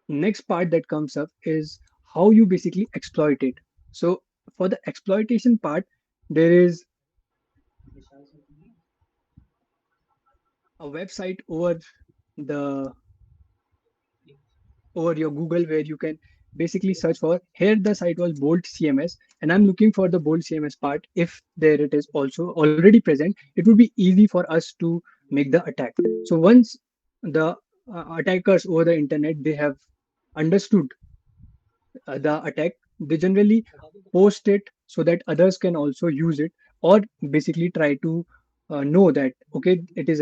next part that comes up is how you basically exploit it. So for the exploitation part, there is a website the over your Google where you can basically search for here the site was Bolt CMS and I'm looking for the Bolt CMS part. If there it is also already present, it would be easy for us to make the attack. So once the attackers over the internet they have understood the attack, they generally post it so that others can also use it or basically try to know that okay it is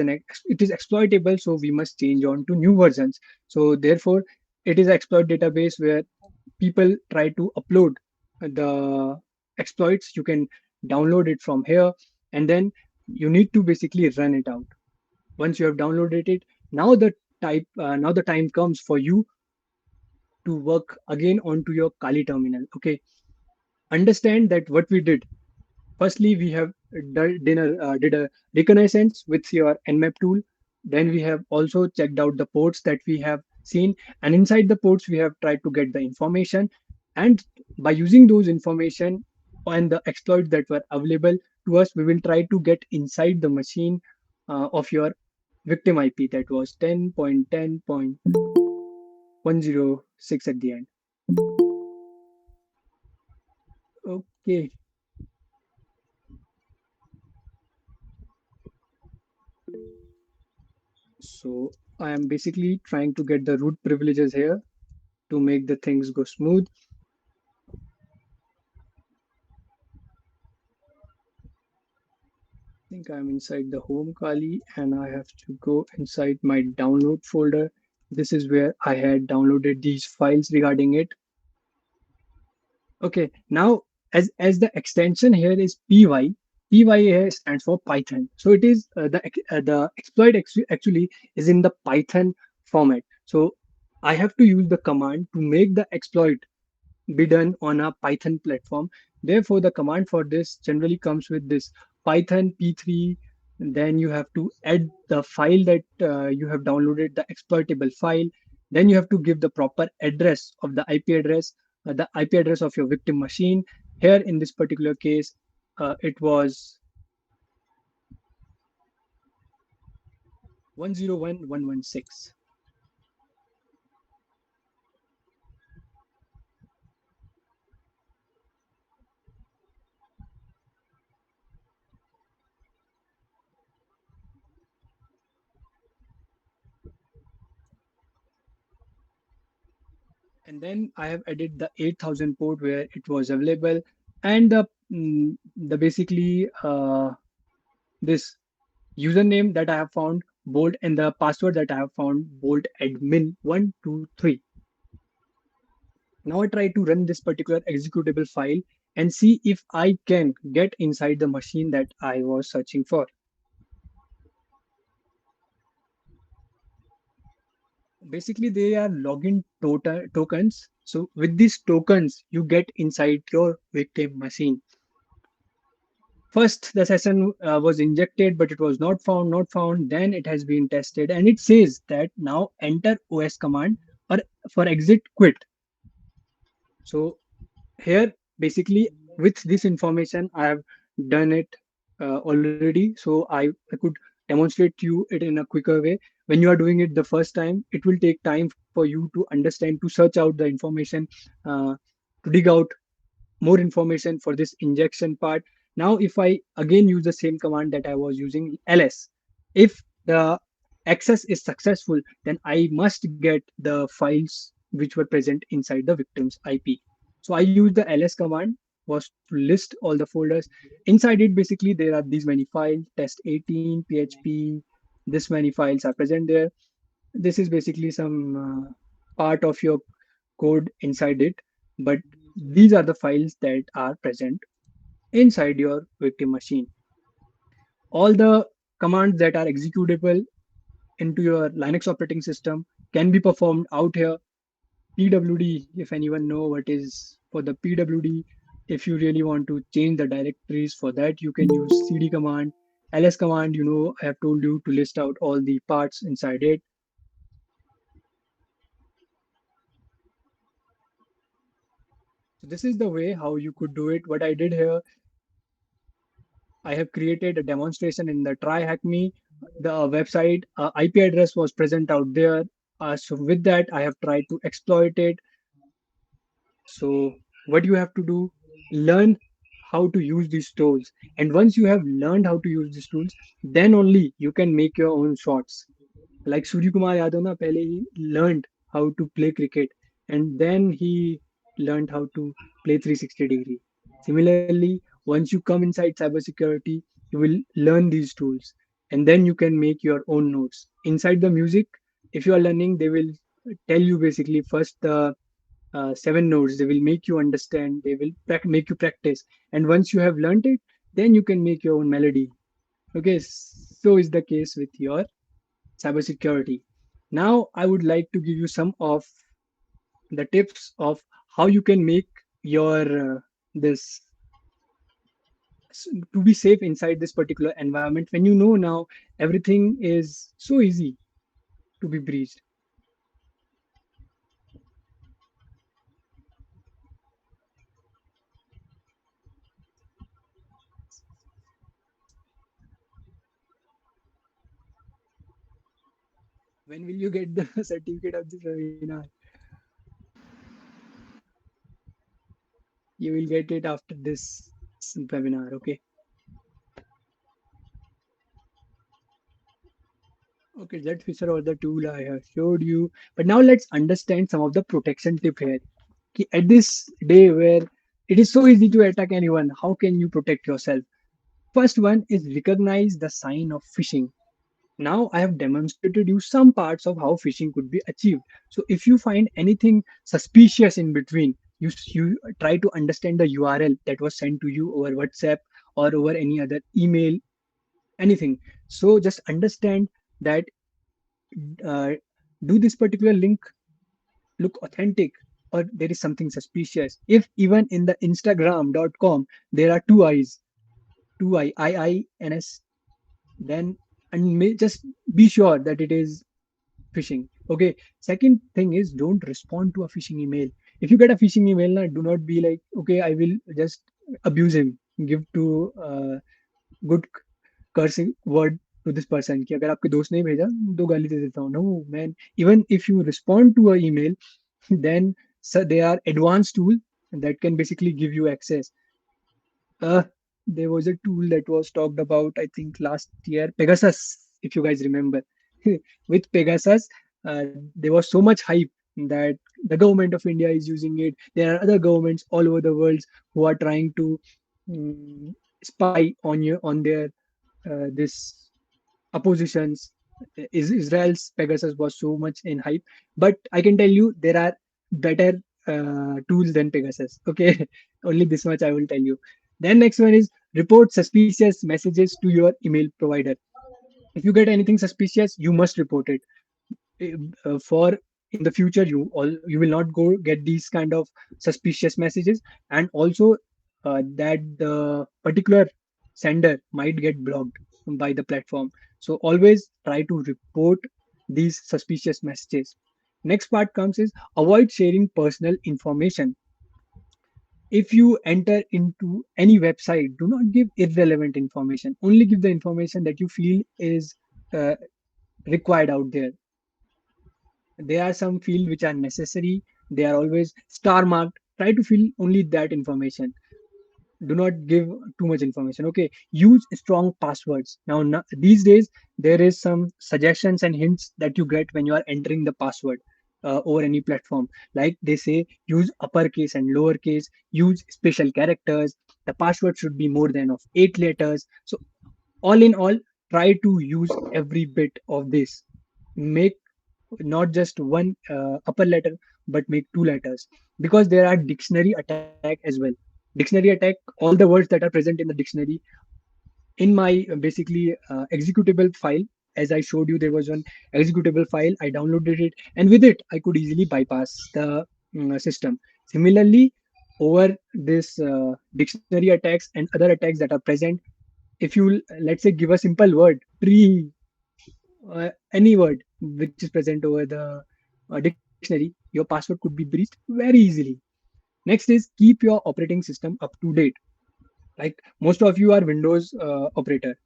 exploitable, so we must change on to new versions. So therefore it is exploit database where people try to upload the exploits. You can download it from here and then you need to basically run it out. Once you have downloaded it, now the time comes for you to work again onto your Kali terminal. Okay, understand that what we did. Firstly, we have did a reconnaissance with your Nmap tool. Then we have also checked out the ports that we have seen, and inside the ports we have tried to get the information. And by using those information and the exploits that were available to us, we will try to get inside the machine of your victim IP that was 10.10.106 at the end. Okay, so I am basically trying to get the root privileges here to make the things go smooth. I think I'm inside the home Kali and I have to go inside my download folder. This is where I had downloaded these files regarding it. Okay, now as the extension here is py here stands for Python. So it is the exploit actually is in the Python format. So I have to use the command to make the exploit be done on a Python platform. Therefore, the command for this generally comes with this Python p3. Then you have to add the file that you have downloaded, the exploitable file. Then you have to give the proper address of the IP address of your victim machine. Here in this particular case, it was 101116. And then I have added the 8000 port where it was available, and the basically this username that I have found bolt, and the password that I have found bolt admin 123. Now I try to run this particular executable file and see if I can get inside the machine that I was searching for. Basically, they are login tokens. So with these tokens, you get inside your victim machine. First, the session was injected, but it was not found, not found. Then it has been tested, and it says that now enter OS command or for exit quit. So here, basically, with this information, I have done it already. So I could demonstrate you it in a quicker way. When you are doing it the first time, it will take time for you to understand, to search out the information, uh, to dig out more information for this injection part. Now, if I again use the same command that I was using, ls, if the access is successful, then I must get the files which were present inside the victim's IP. So I use the ls command was to list all the folders. Inside it, basically, there are these many files, test 18, PHP, this many files are present there. This is basically some part of your code inside it, but these are the files that are present inside your victim machine. All the commands that are executable into your Linux operating system can be performed out here. PWD, if anyone know what is for the PWD, if you really want to change the directories, for that you can use cd command. ls command, I have told you to list out all the parts inside it. So this is the way how you could do it. What I did here, I have created a demonstration in the Try Hack Me. The website IP address was present out there. So with that, I have tried to exploit it. So what you have to do, learn how to use these tools. And once you have learned how to use these tools, then only you can make your own shots. Like Surya Kumar Yadav, na, pehle he learned how to play cricket, and then he learned how to play 360 degree. Similarly, once you come inside cybersecurity, you will learn these tools, and then you can make your own notes. Inside the music, if you are learning, they will tell you basically first the seven notes. They will make you understand. They will make you practice, and once you have learned it, then you can make your own melody. Okay, so is the case with your cybersecurity. Now, I would like to give you some of the tips of how you can make your this to be safe inside this particular environment when you know now everything is so easy to be breached. When will you get the certificate of this webinar? You will get it after this webinar. Okay. Okay, let's figure out the tool I have showed you. But now let's understand some of the protection tip here. At this day where it is so easy to attack anyone, how can you protect yourself? First one is recognize the sign of phishing. Now I have demonstrated you some parts of how phishing could be achieved. So if you find anything suspicious in between, you try to understand the URL that was sent to you over WhatsApp or over any other email, anything. So just understand that, uh, do this particular link look authentic, or there is something suspicious. If even in the instagram.com there are two eyes, two IINS, then and just be sure that it is phishing. Okay. Second thing is, don't respond to a phishing email. If you get a phishing email, do not be like, okay, I will just abuse him, give to good cursing word to this person कि अगर आपके दोस्त ने भेजा दो गाली दे देता हूँ. No man, even if you respond to a email, then so they are advanced tool that can basically give you access. uh, there was a tool that was talked about, I think, last year, Pegasus, if you guys remember. With Pegasus, there was so much hype that the government of India is using it. There are other governments all over the world who are trying to mm, spy on you on their this oppositions. Israel's Pegasus was so much in hype, but I can tell you there are better tools than Pegasus. Okay, only this much I will tell you. Then next one is report suspicious messages to your email provider. If you get anything suspicious, you must report it. For in the future, you will not go get these kind of suspicious messages, and also that the particular sender might get blocked by the platform. So always try to report these suspicious messages. Next part comes is avoid sharing personal information. If you enter into any website, do not give irrelevant information. Only give the information that you feel is uh, required out there. There are some fields which are necessary. They are always star marked. Try to fill only that information. Do not give too much information. Okay, use strong passwords. Now these days there is some suggestions and hints that you get when you are entering the password over any platform. Like they say, use uppercase and lowercase, use special characters. The password should be more than of 8 letters. So all in all, try to use every bit of this. Make not just one upper letter, but make 2 letters, because there are dictionary attack as well. Dictionary attack, all the words that are present in the dictionary. In my basically executable file, as I showed you, there was one executable file. I downloaded it, and with it I could easily bypass the system. Similarly, over this dictionary attacks and other attacks that are present, if you let's say give a simple word tree, any word which is present over the dictionary, your password could be breached very easily. Next is keep your operating system up to date. Like most of you are Windows operator.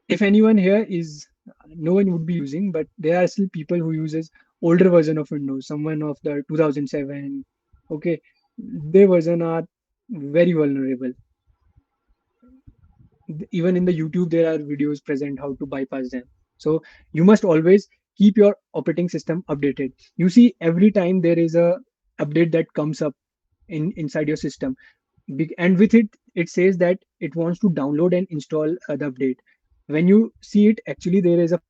If anyone here is, no one would be using, but there are still people who uses older version of Windows, someone of the 2007. Okay, their version are very vulnerable. Even in the YouTube there are videos present how to bypass them. So you must always keep your operating system updated. You see, every time there is a update that comes up in inside your system, and with it it says that it wants to download and install the update. When you see it, actually there is a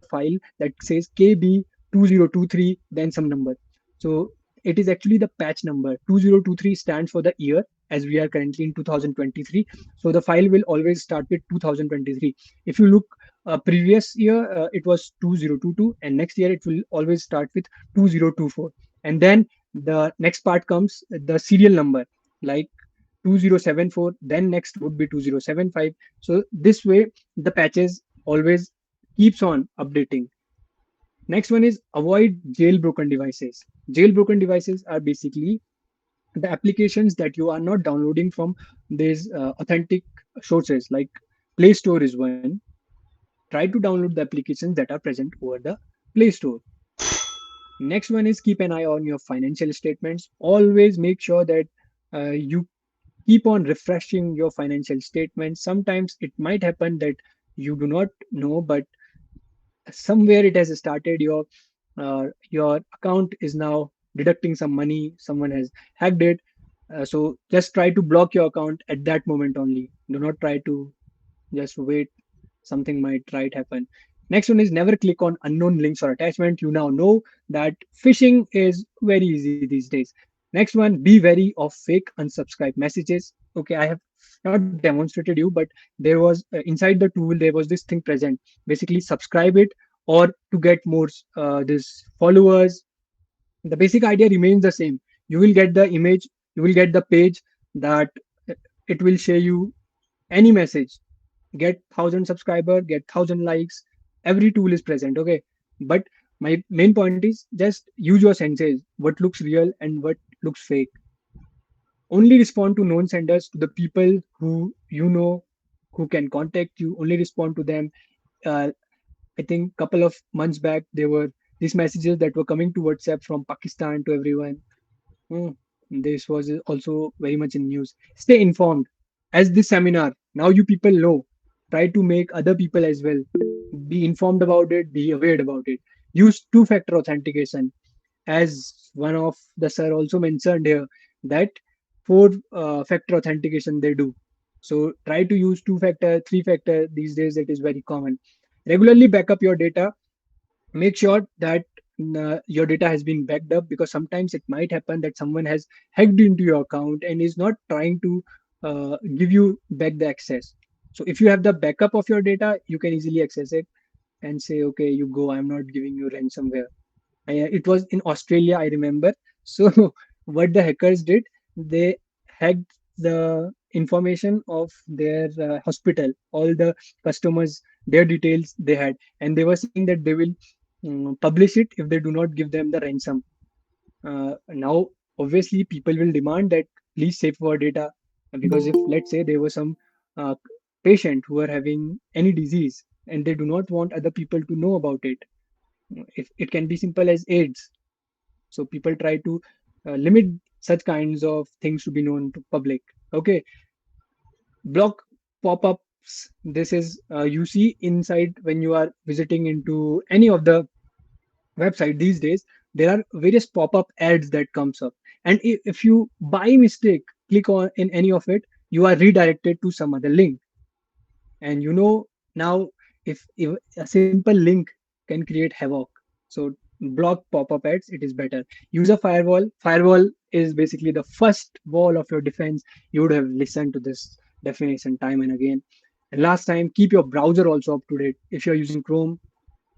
file that says KB2023 then some number. So it is actually the patch number. 2023 stands for the year, as we are currently in 2023. So the file will always start with 2023. If you look previous year, it was 2022, and next year it will always start with 2024. And then the next part comes the serial number, like 2074, then next would be 2075. So this way the patches always keeps on updating. Next one is avoid jailbroken devices. Jailbroken devices are basically the applications that you are not downloading from these authentic sources, like Play Store is one. Try to download the applications that are present over the Play Store. Next one is keep an eye on your financial statements. Always make sure that you keep on refreshing your financial statements. Sometimes it might happen that you do not know, but somewhere it has started. Your account is now deducting some money. Someone has hacked it. So just try to block your account at that moment only. Do not try to just wait. Something might right happen. Next one is never click on unknown links or attachment. You now know that phishing is very easy these days. Next one, be wary of fake unsubscribe messages. Okay, I have not demonstrated you, but there was inside the tool there was this thing present. Basically, subscribe it, or to get more this followers. The basic idea remains the same. You will get the image, you will get the page that it will share you any message. Get 1,000 subscriber, get 1,000 likes. Every tool is present. Okay, but my main point is just use your senses. What looks real and what looks fake. Only respond to known senders, to the people who you know who can contact you. Only respond to them. I think couple of months back there were these messages that were coming to WhatsApp from Pakistan to everyone. Hmm. This was also very much in news. Stay informed. As this seminar, now you people know. Try to make other people as well be informed about it, be aware about it. Use two-factor authentication, as one of the sir also mentioned here that four-factor authentication they do. So try to use two-factor, three-factor. These days it is very common. Regularly back up your data. Make sure that your data has been backed up, because sometimes it might happen that someone has hacked into your account and is not trying to give you back the access. So if you have the backup of your data, you can easily access it and say, okay, you go, I'm not giving you ransomware. It was in Australia, I remember. So what the hackers did, they hacked the information of their hospital, all the customers, their details they had, and they were saying that they will publish it if they do not give them the ransom. Now, obviously, people will demand that please save our data, because if let's say there was some uh, patient who are having any disease and they do not want other people to know about it, if it can be simple as AIDS, so people try to limit such kinds of things to be known to public. Okay, block pop-ups. This is you see inside when you are visiting into any of the website these days. There are various pop-up ads that comes up, and if you by mistake click on in any of it, you are redirected to some other link. And you know, now if a simple link can create havoc, so block pop-up ads, it is better. Use a firewall is basically the first wall of your defense. You would have listened to this definition time and again. And last time, keep your browser also up to date. If you're using Chrome,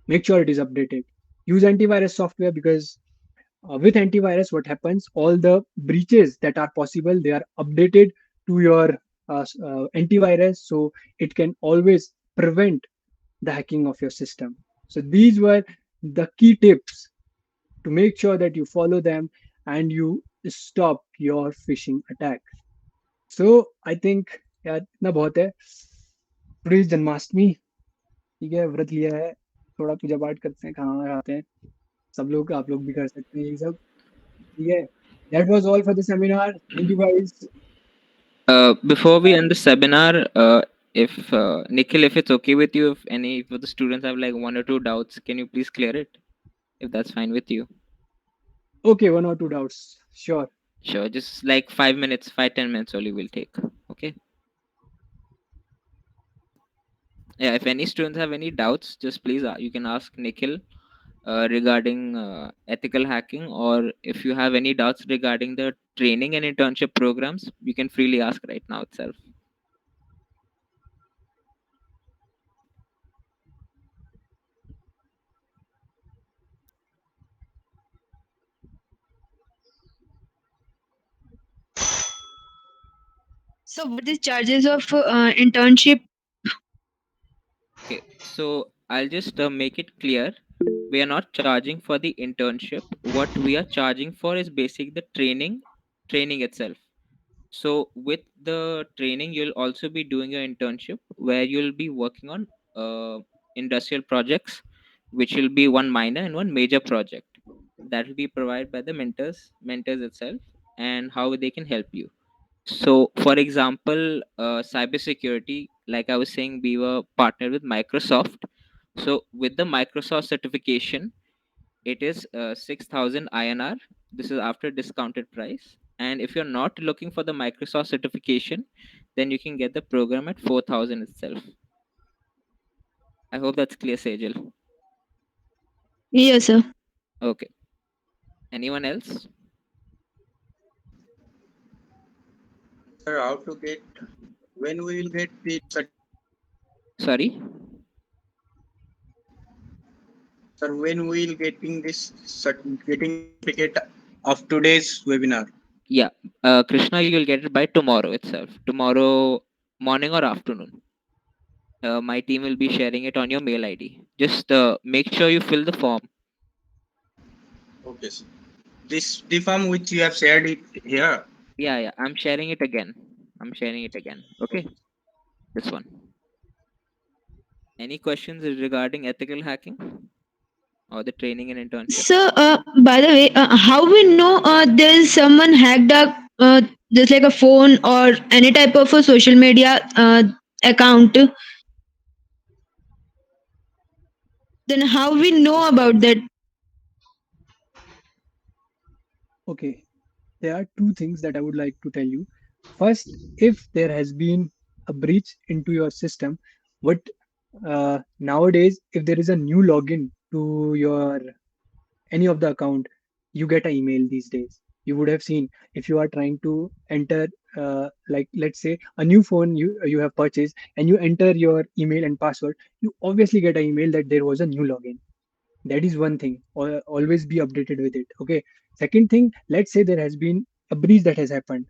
make sure it is updated. Use antivirus software, because with antivirus what happens, all the breaches that are possible, they are updated to your antivirus, so it can always prevent the hacking of your system. So these were the key tips to make sure that you follow them and you stop your phishing attack. So I think यार इतना बहुत है. Today is Janmashtami. ठीक है, व्रत लिया है, थोड़ा पूजा पाठ करते हैं, खाना खाते हैं सब लोग. आप लोग भी कर सकते हैं ये सब. ठीक है. That was all for the seminar. Thank you guys. Before we end the seminar, if Nikhil, if it's okay with you, if any of the students have like one or two doubts, can you please clear it? If that's fine with you. Okay, one or two doubts. Sure. Sure, just like 5 minutes, 5-10 minutes only will take. Okay. Yeah, if any students have any doubts, just please you can ask Nikhil regarding ethical hacking, or if you have any doubts regarding the training and internship programs, you can freely ask right now itself. So, what is charges of internship? Okay, so I'll just make it clear. We are not charging for the internship. What we are charging for is basic the training itself. So with the training, you'll also be doing your internship where you'll be working on industrial projects, which will be one minor and one major project. That will be provided by the mentors itself, and how they can help you. So, for example, cybersecurity, like I was saying, we were partnered with Microsoft. So, with the Microsoft certification, it is 6,000 INR. This is after discounted price. And if you're not looking for the Microsoft certification, then you can get the program at 4,000 itself. I hope that's clear, Sejal. Yes, sir. Okay. Anyone else? Sir, how to get, when we will get the Sorry. sir, when we will getting this getting the certificate of today's webinar? Yeah. Krishna, you'll get it by tomorrow itself. Tomorrow morning or afternoon. My team will be sharing it on your mail ID. Just make sure you fill the form. Okay, sir. This the form which you have shared it here. Yeah, I'm sharing it again. I'm sharing it again. Okay, this one. Any questions regarding ethical hacking or the training and internship? So, by the way, how we know there is someone hacked up just like a phone or any type of a social media account? Then how we know about that? Okay, there are two things that I would like to tell you. First, if there has been a breach into your system, what nowadays, if there is a new login to your any of the account, you get an email these days. You would have seen if you are trying to enter, like let's say a new phone you have purchased, and you enter your email and password, you obviously get an email that there was a new login. That is one thing. Always be updated with it. Okay. Second thing, let's say there has been a breach that has happened.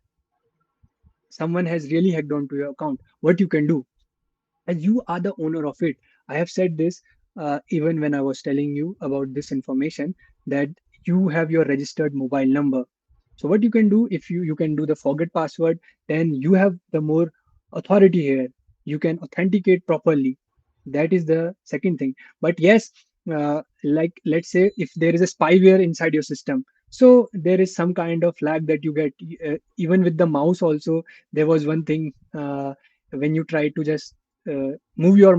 Someone has really hacked onto your account. What you can do, and you are the owner of it. I have said this even when I was telling you about this information, that you have your registered mobile number. So what you can do, if you can do the forget password, then you have the more authority here. You can authenticate properly. That is the second thing. But yes, like let's say if there is a spyware inside your system, so there is some kind of lag that you get. Even with the mouse also, there was one thing, when you try to just move your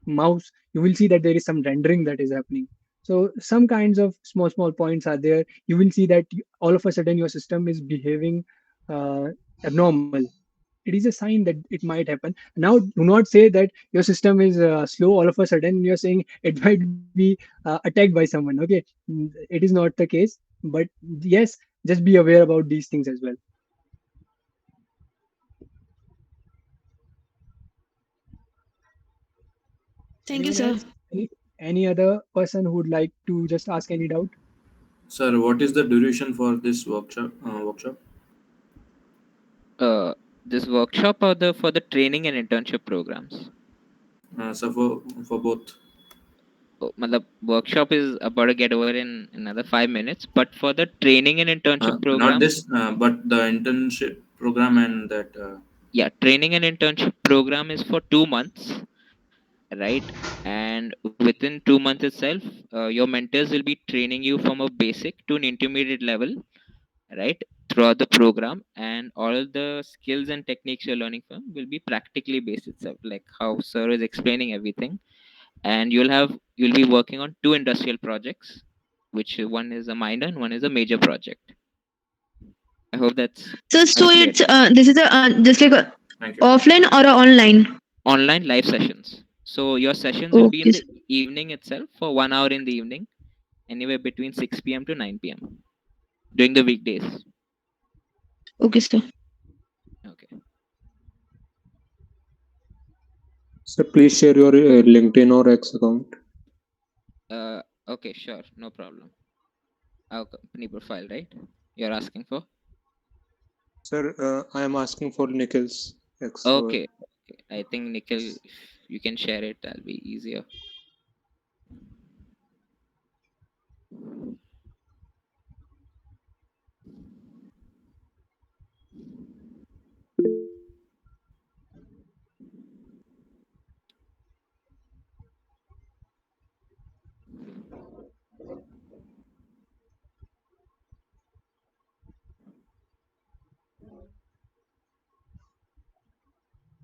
mouse, you will see that there is some rendering that is happening. So some kinds of small points are there. You will see that all of a sudden your system is behaving uh, abnormal. It is a sign that it might happen. Now, do not say that your system is slow. All of a sudden, you're saying it might be attacked by someone. Okay. It is not the case. But yes, just be aware about these things as well. Thank you, Anyone sir. else? Any other person who would like to just ask any doubt? Sir, what is the duration for this workshop? Uh, this workshop or the for the training and internship programs? So for both. The workshop is about to get over in another 5 minutes, but for the training and internship Not programs, this, but the internship program and that. yeah, training and internship program is for 2 months, right? And within 2 months itself, your mentors will be training you from a basic to an intermediate level, right? Throughout the program, and all the skills and techniques you're learning from will be practically based itself, like how sir is explaining everything. And you'll be working on two industrial projects, which one is a minor and one is a major project. I hope that's So clear. it's this is a just like a Thank you. offline or a online. Online live sessions. So your sessions will be in Okay, the evening itself for 1 hour in the evening, anywhere between 6 p.m. to 9 p.m. during the weekdays. okay, sir. Okay. So please share your LinkedIn or X account. Okay, sure, no problem. Our company profile, right? You're asking for? Sir, I am asking for Nikhil's X. Okay. Okay. I think Nikhil, if you can share it, that'll be easier.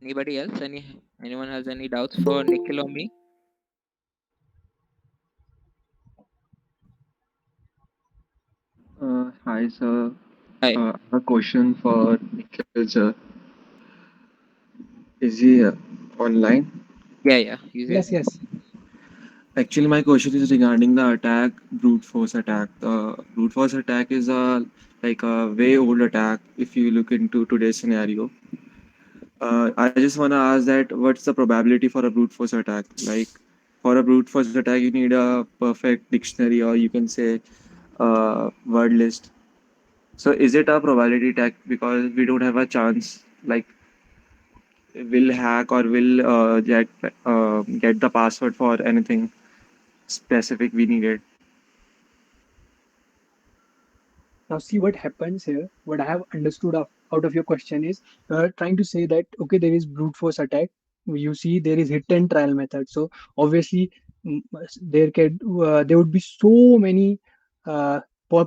Anybody else? Anyone has any doubts for Nikhil or me? Hi, sir. Hi. I have a question for Nikhil, sir. Is he online? Yeah, yeah. He's here. Yes, yes. Actually, my question is regarding the attack, brute force attack. The brute force attack is a like a way old attack. If you look into today's scenario, I just wanna ask that what's the probability for a brute force attack? Like for a brute force attack, you need a perfect dictionary, or you can say word list. So is it a probability attack because we don't have a chance? Like will hack or will get the password for anything specific we needed. Now, see what happens here. What I have understood out of your question is trying to say that, okay, there is brute force attack. you see there is hit and trial method. So obviously, mm, there would be so many uh,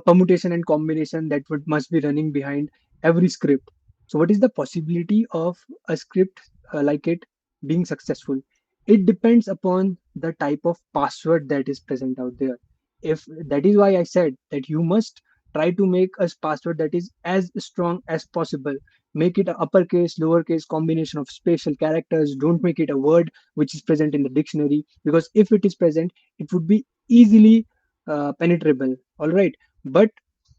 permutation and combination that would must be running behind every script. So what is the possibility of a script like it being successful? It depends upon the type of password that is present out there. If that is why I said that you must try to make a password that is as strong as possible. Make it a uppercase, lowercase combination of special characters. Don't make it a word which is present in the dictionary, because if it is present, it would be easily penetrable. All right, but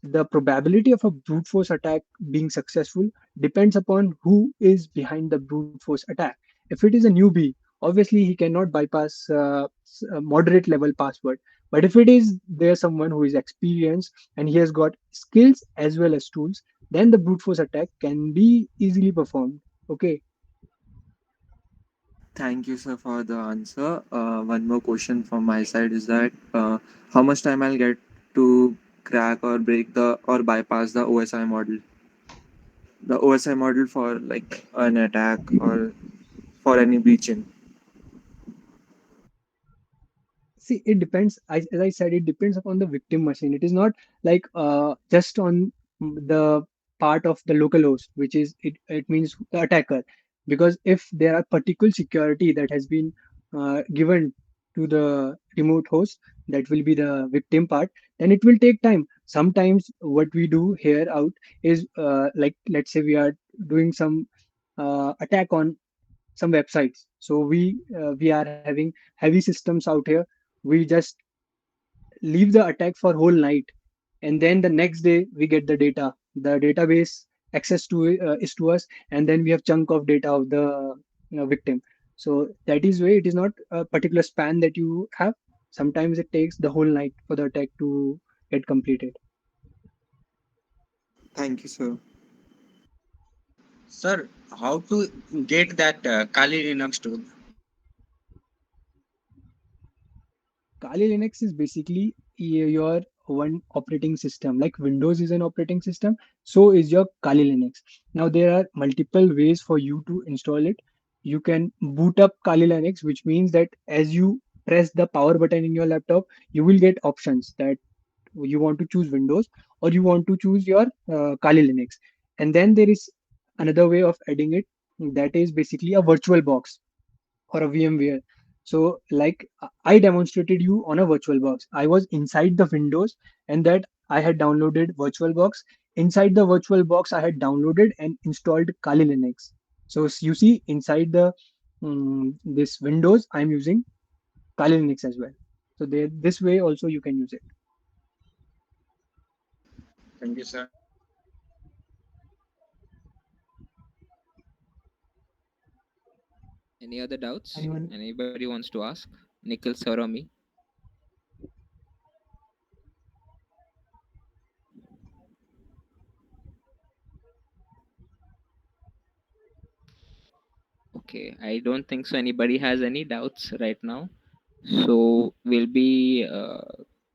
the probability of a brute force attack being successful depends upon who is behind the brute force attack. If it is a newbie, obviously he cannot bypass a moderate level password. But if it is there someone who is experienced and he has got skills as well as tools, then the brute force attack can be easily performed. Okay. Thank you, sir, for the answer. One more question from my side is that how much time I'll get to crack or break the or bypass the OSI model? The OSI model for like an attack or for any breaching. See, it depends. As I said, it depends upon the victim machine. It is not like just on the part of the local host, which is it means the attacker. Because if there are particular security that has been given to the remote host, that will be the victim part, then it will take time. Sometimes what we do here out is like, let's say we are doing some attack on some websites. So we are having heavy systems out here. We just leave the attack for whole night, and then the next day we get the data. The database access to is to us, and then we have chunk of data of the victim. So that is way, it is not a particular span that you have. Sometimes it takes the whole night for the attack to get completed. Thank you, sir. Sir, how to get that Kali Linux tool? Kali Linux is basically your one operating system. Like Windows is an operating system, so is your Kali Linux. Now there are multiple ways for you to install it. You can boot up Kali Linux, which means that as you press the power button in your laptop, you will get options that you want to choose Windows or you want to choose your Kali Linux. And then there is another way of adding it, that is basically a virtual box or a VMware. So, like I demonstrated you on a virtual box. I was inside the Windows, and that I had downloaded VirtualBox. Inside the VirtualBox, I had downloaded and installed Kali Linux. So you see, inside the this Windows, I'm using Kali Linux as well. So there, this way also you can use it. Thank you, sir. Any other doubts? Anyone? Anybody wants to ask? Nikhil, sir, or me? Okay, I don't think so. Anybody has any doubts right now? So we'll be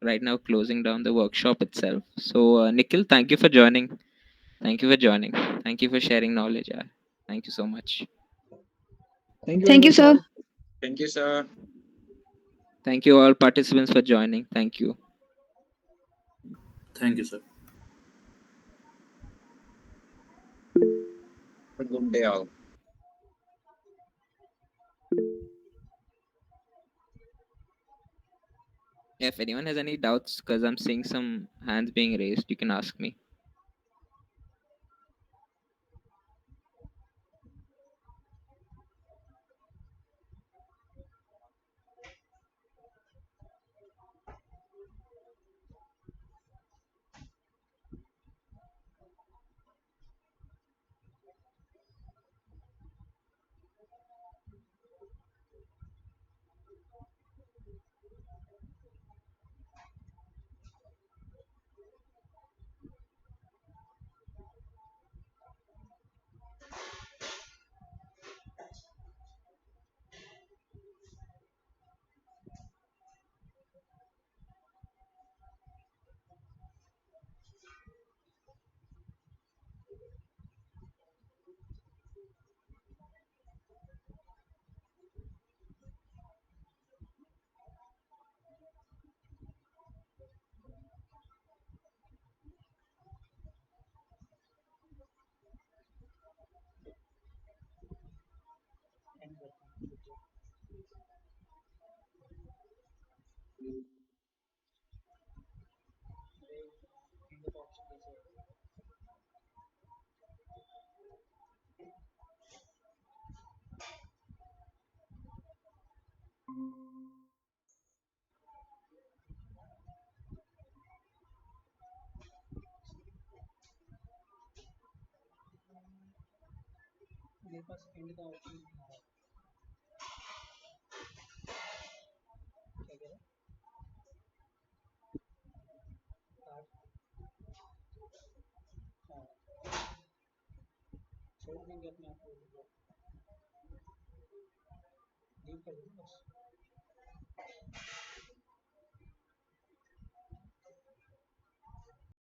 right now closing down the workshop itself. So Nikhil, thank you for joining. Thank you for joining. Thank you for sharing knowledge. Yeah. Thank you so much. Thank you very Thank you, much, sir. all. Thank you, sir. Thank you all participants for joining. Thank you. Thank you, sir. Have a good day, all. If anyone has any doubts, because I'm seeing some hands being raised, you can ask me. Pass and का option आ रहा है, क्या कह रहे हैं? Start, हाँ, छोड़ देंगे अपने आप को, लीव कर देंगे बस।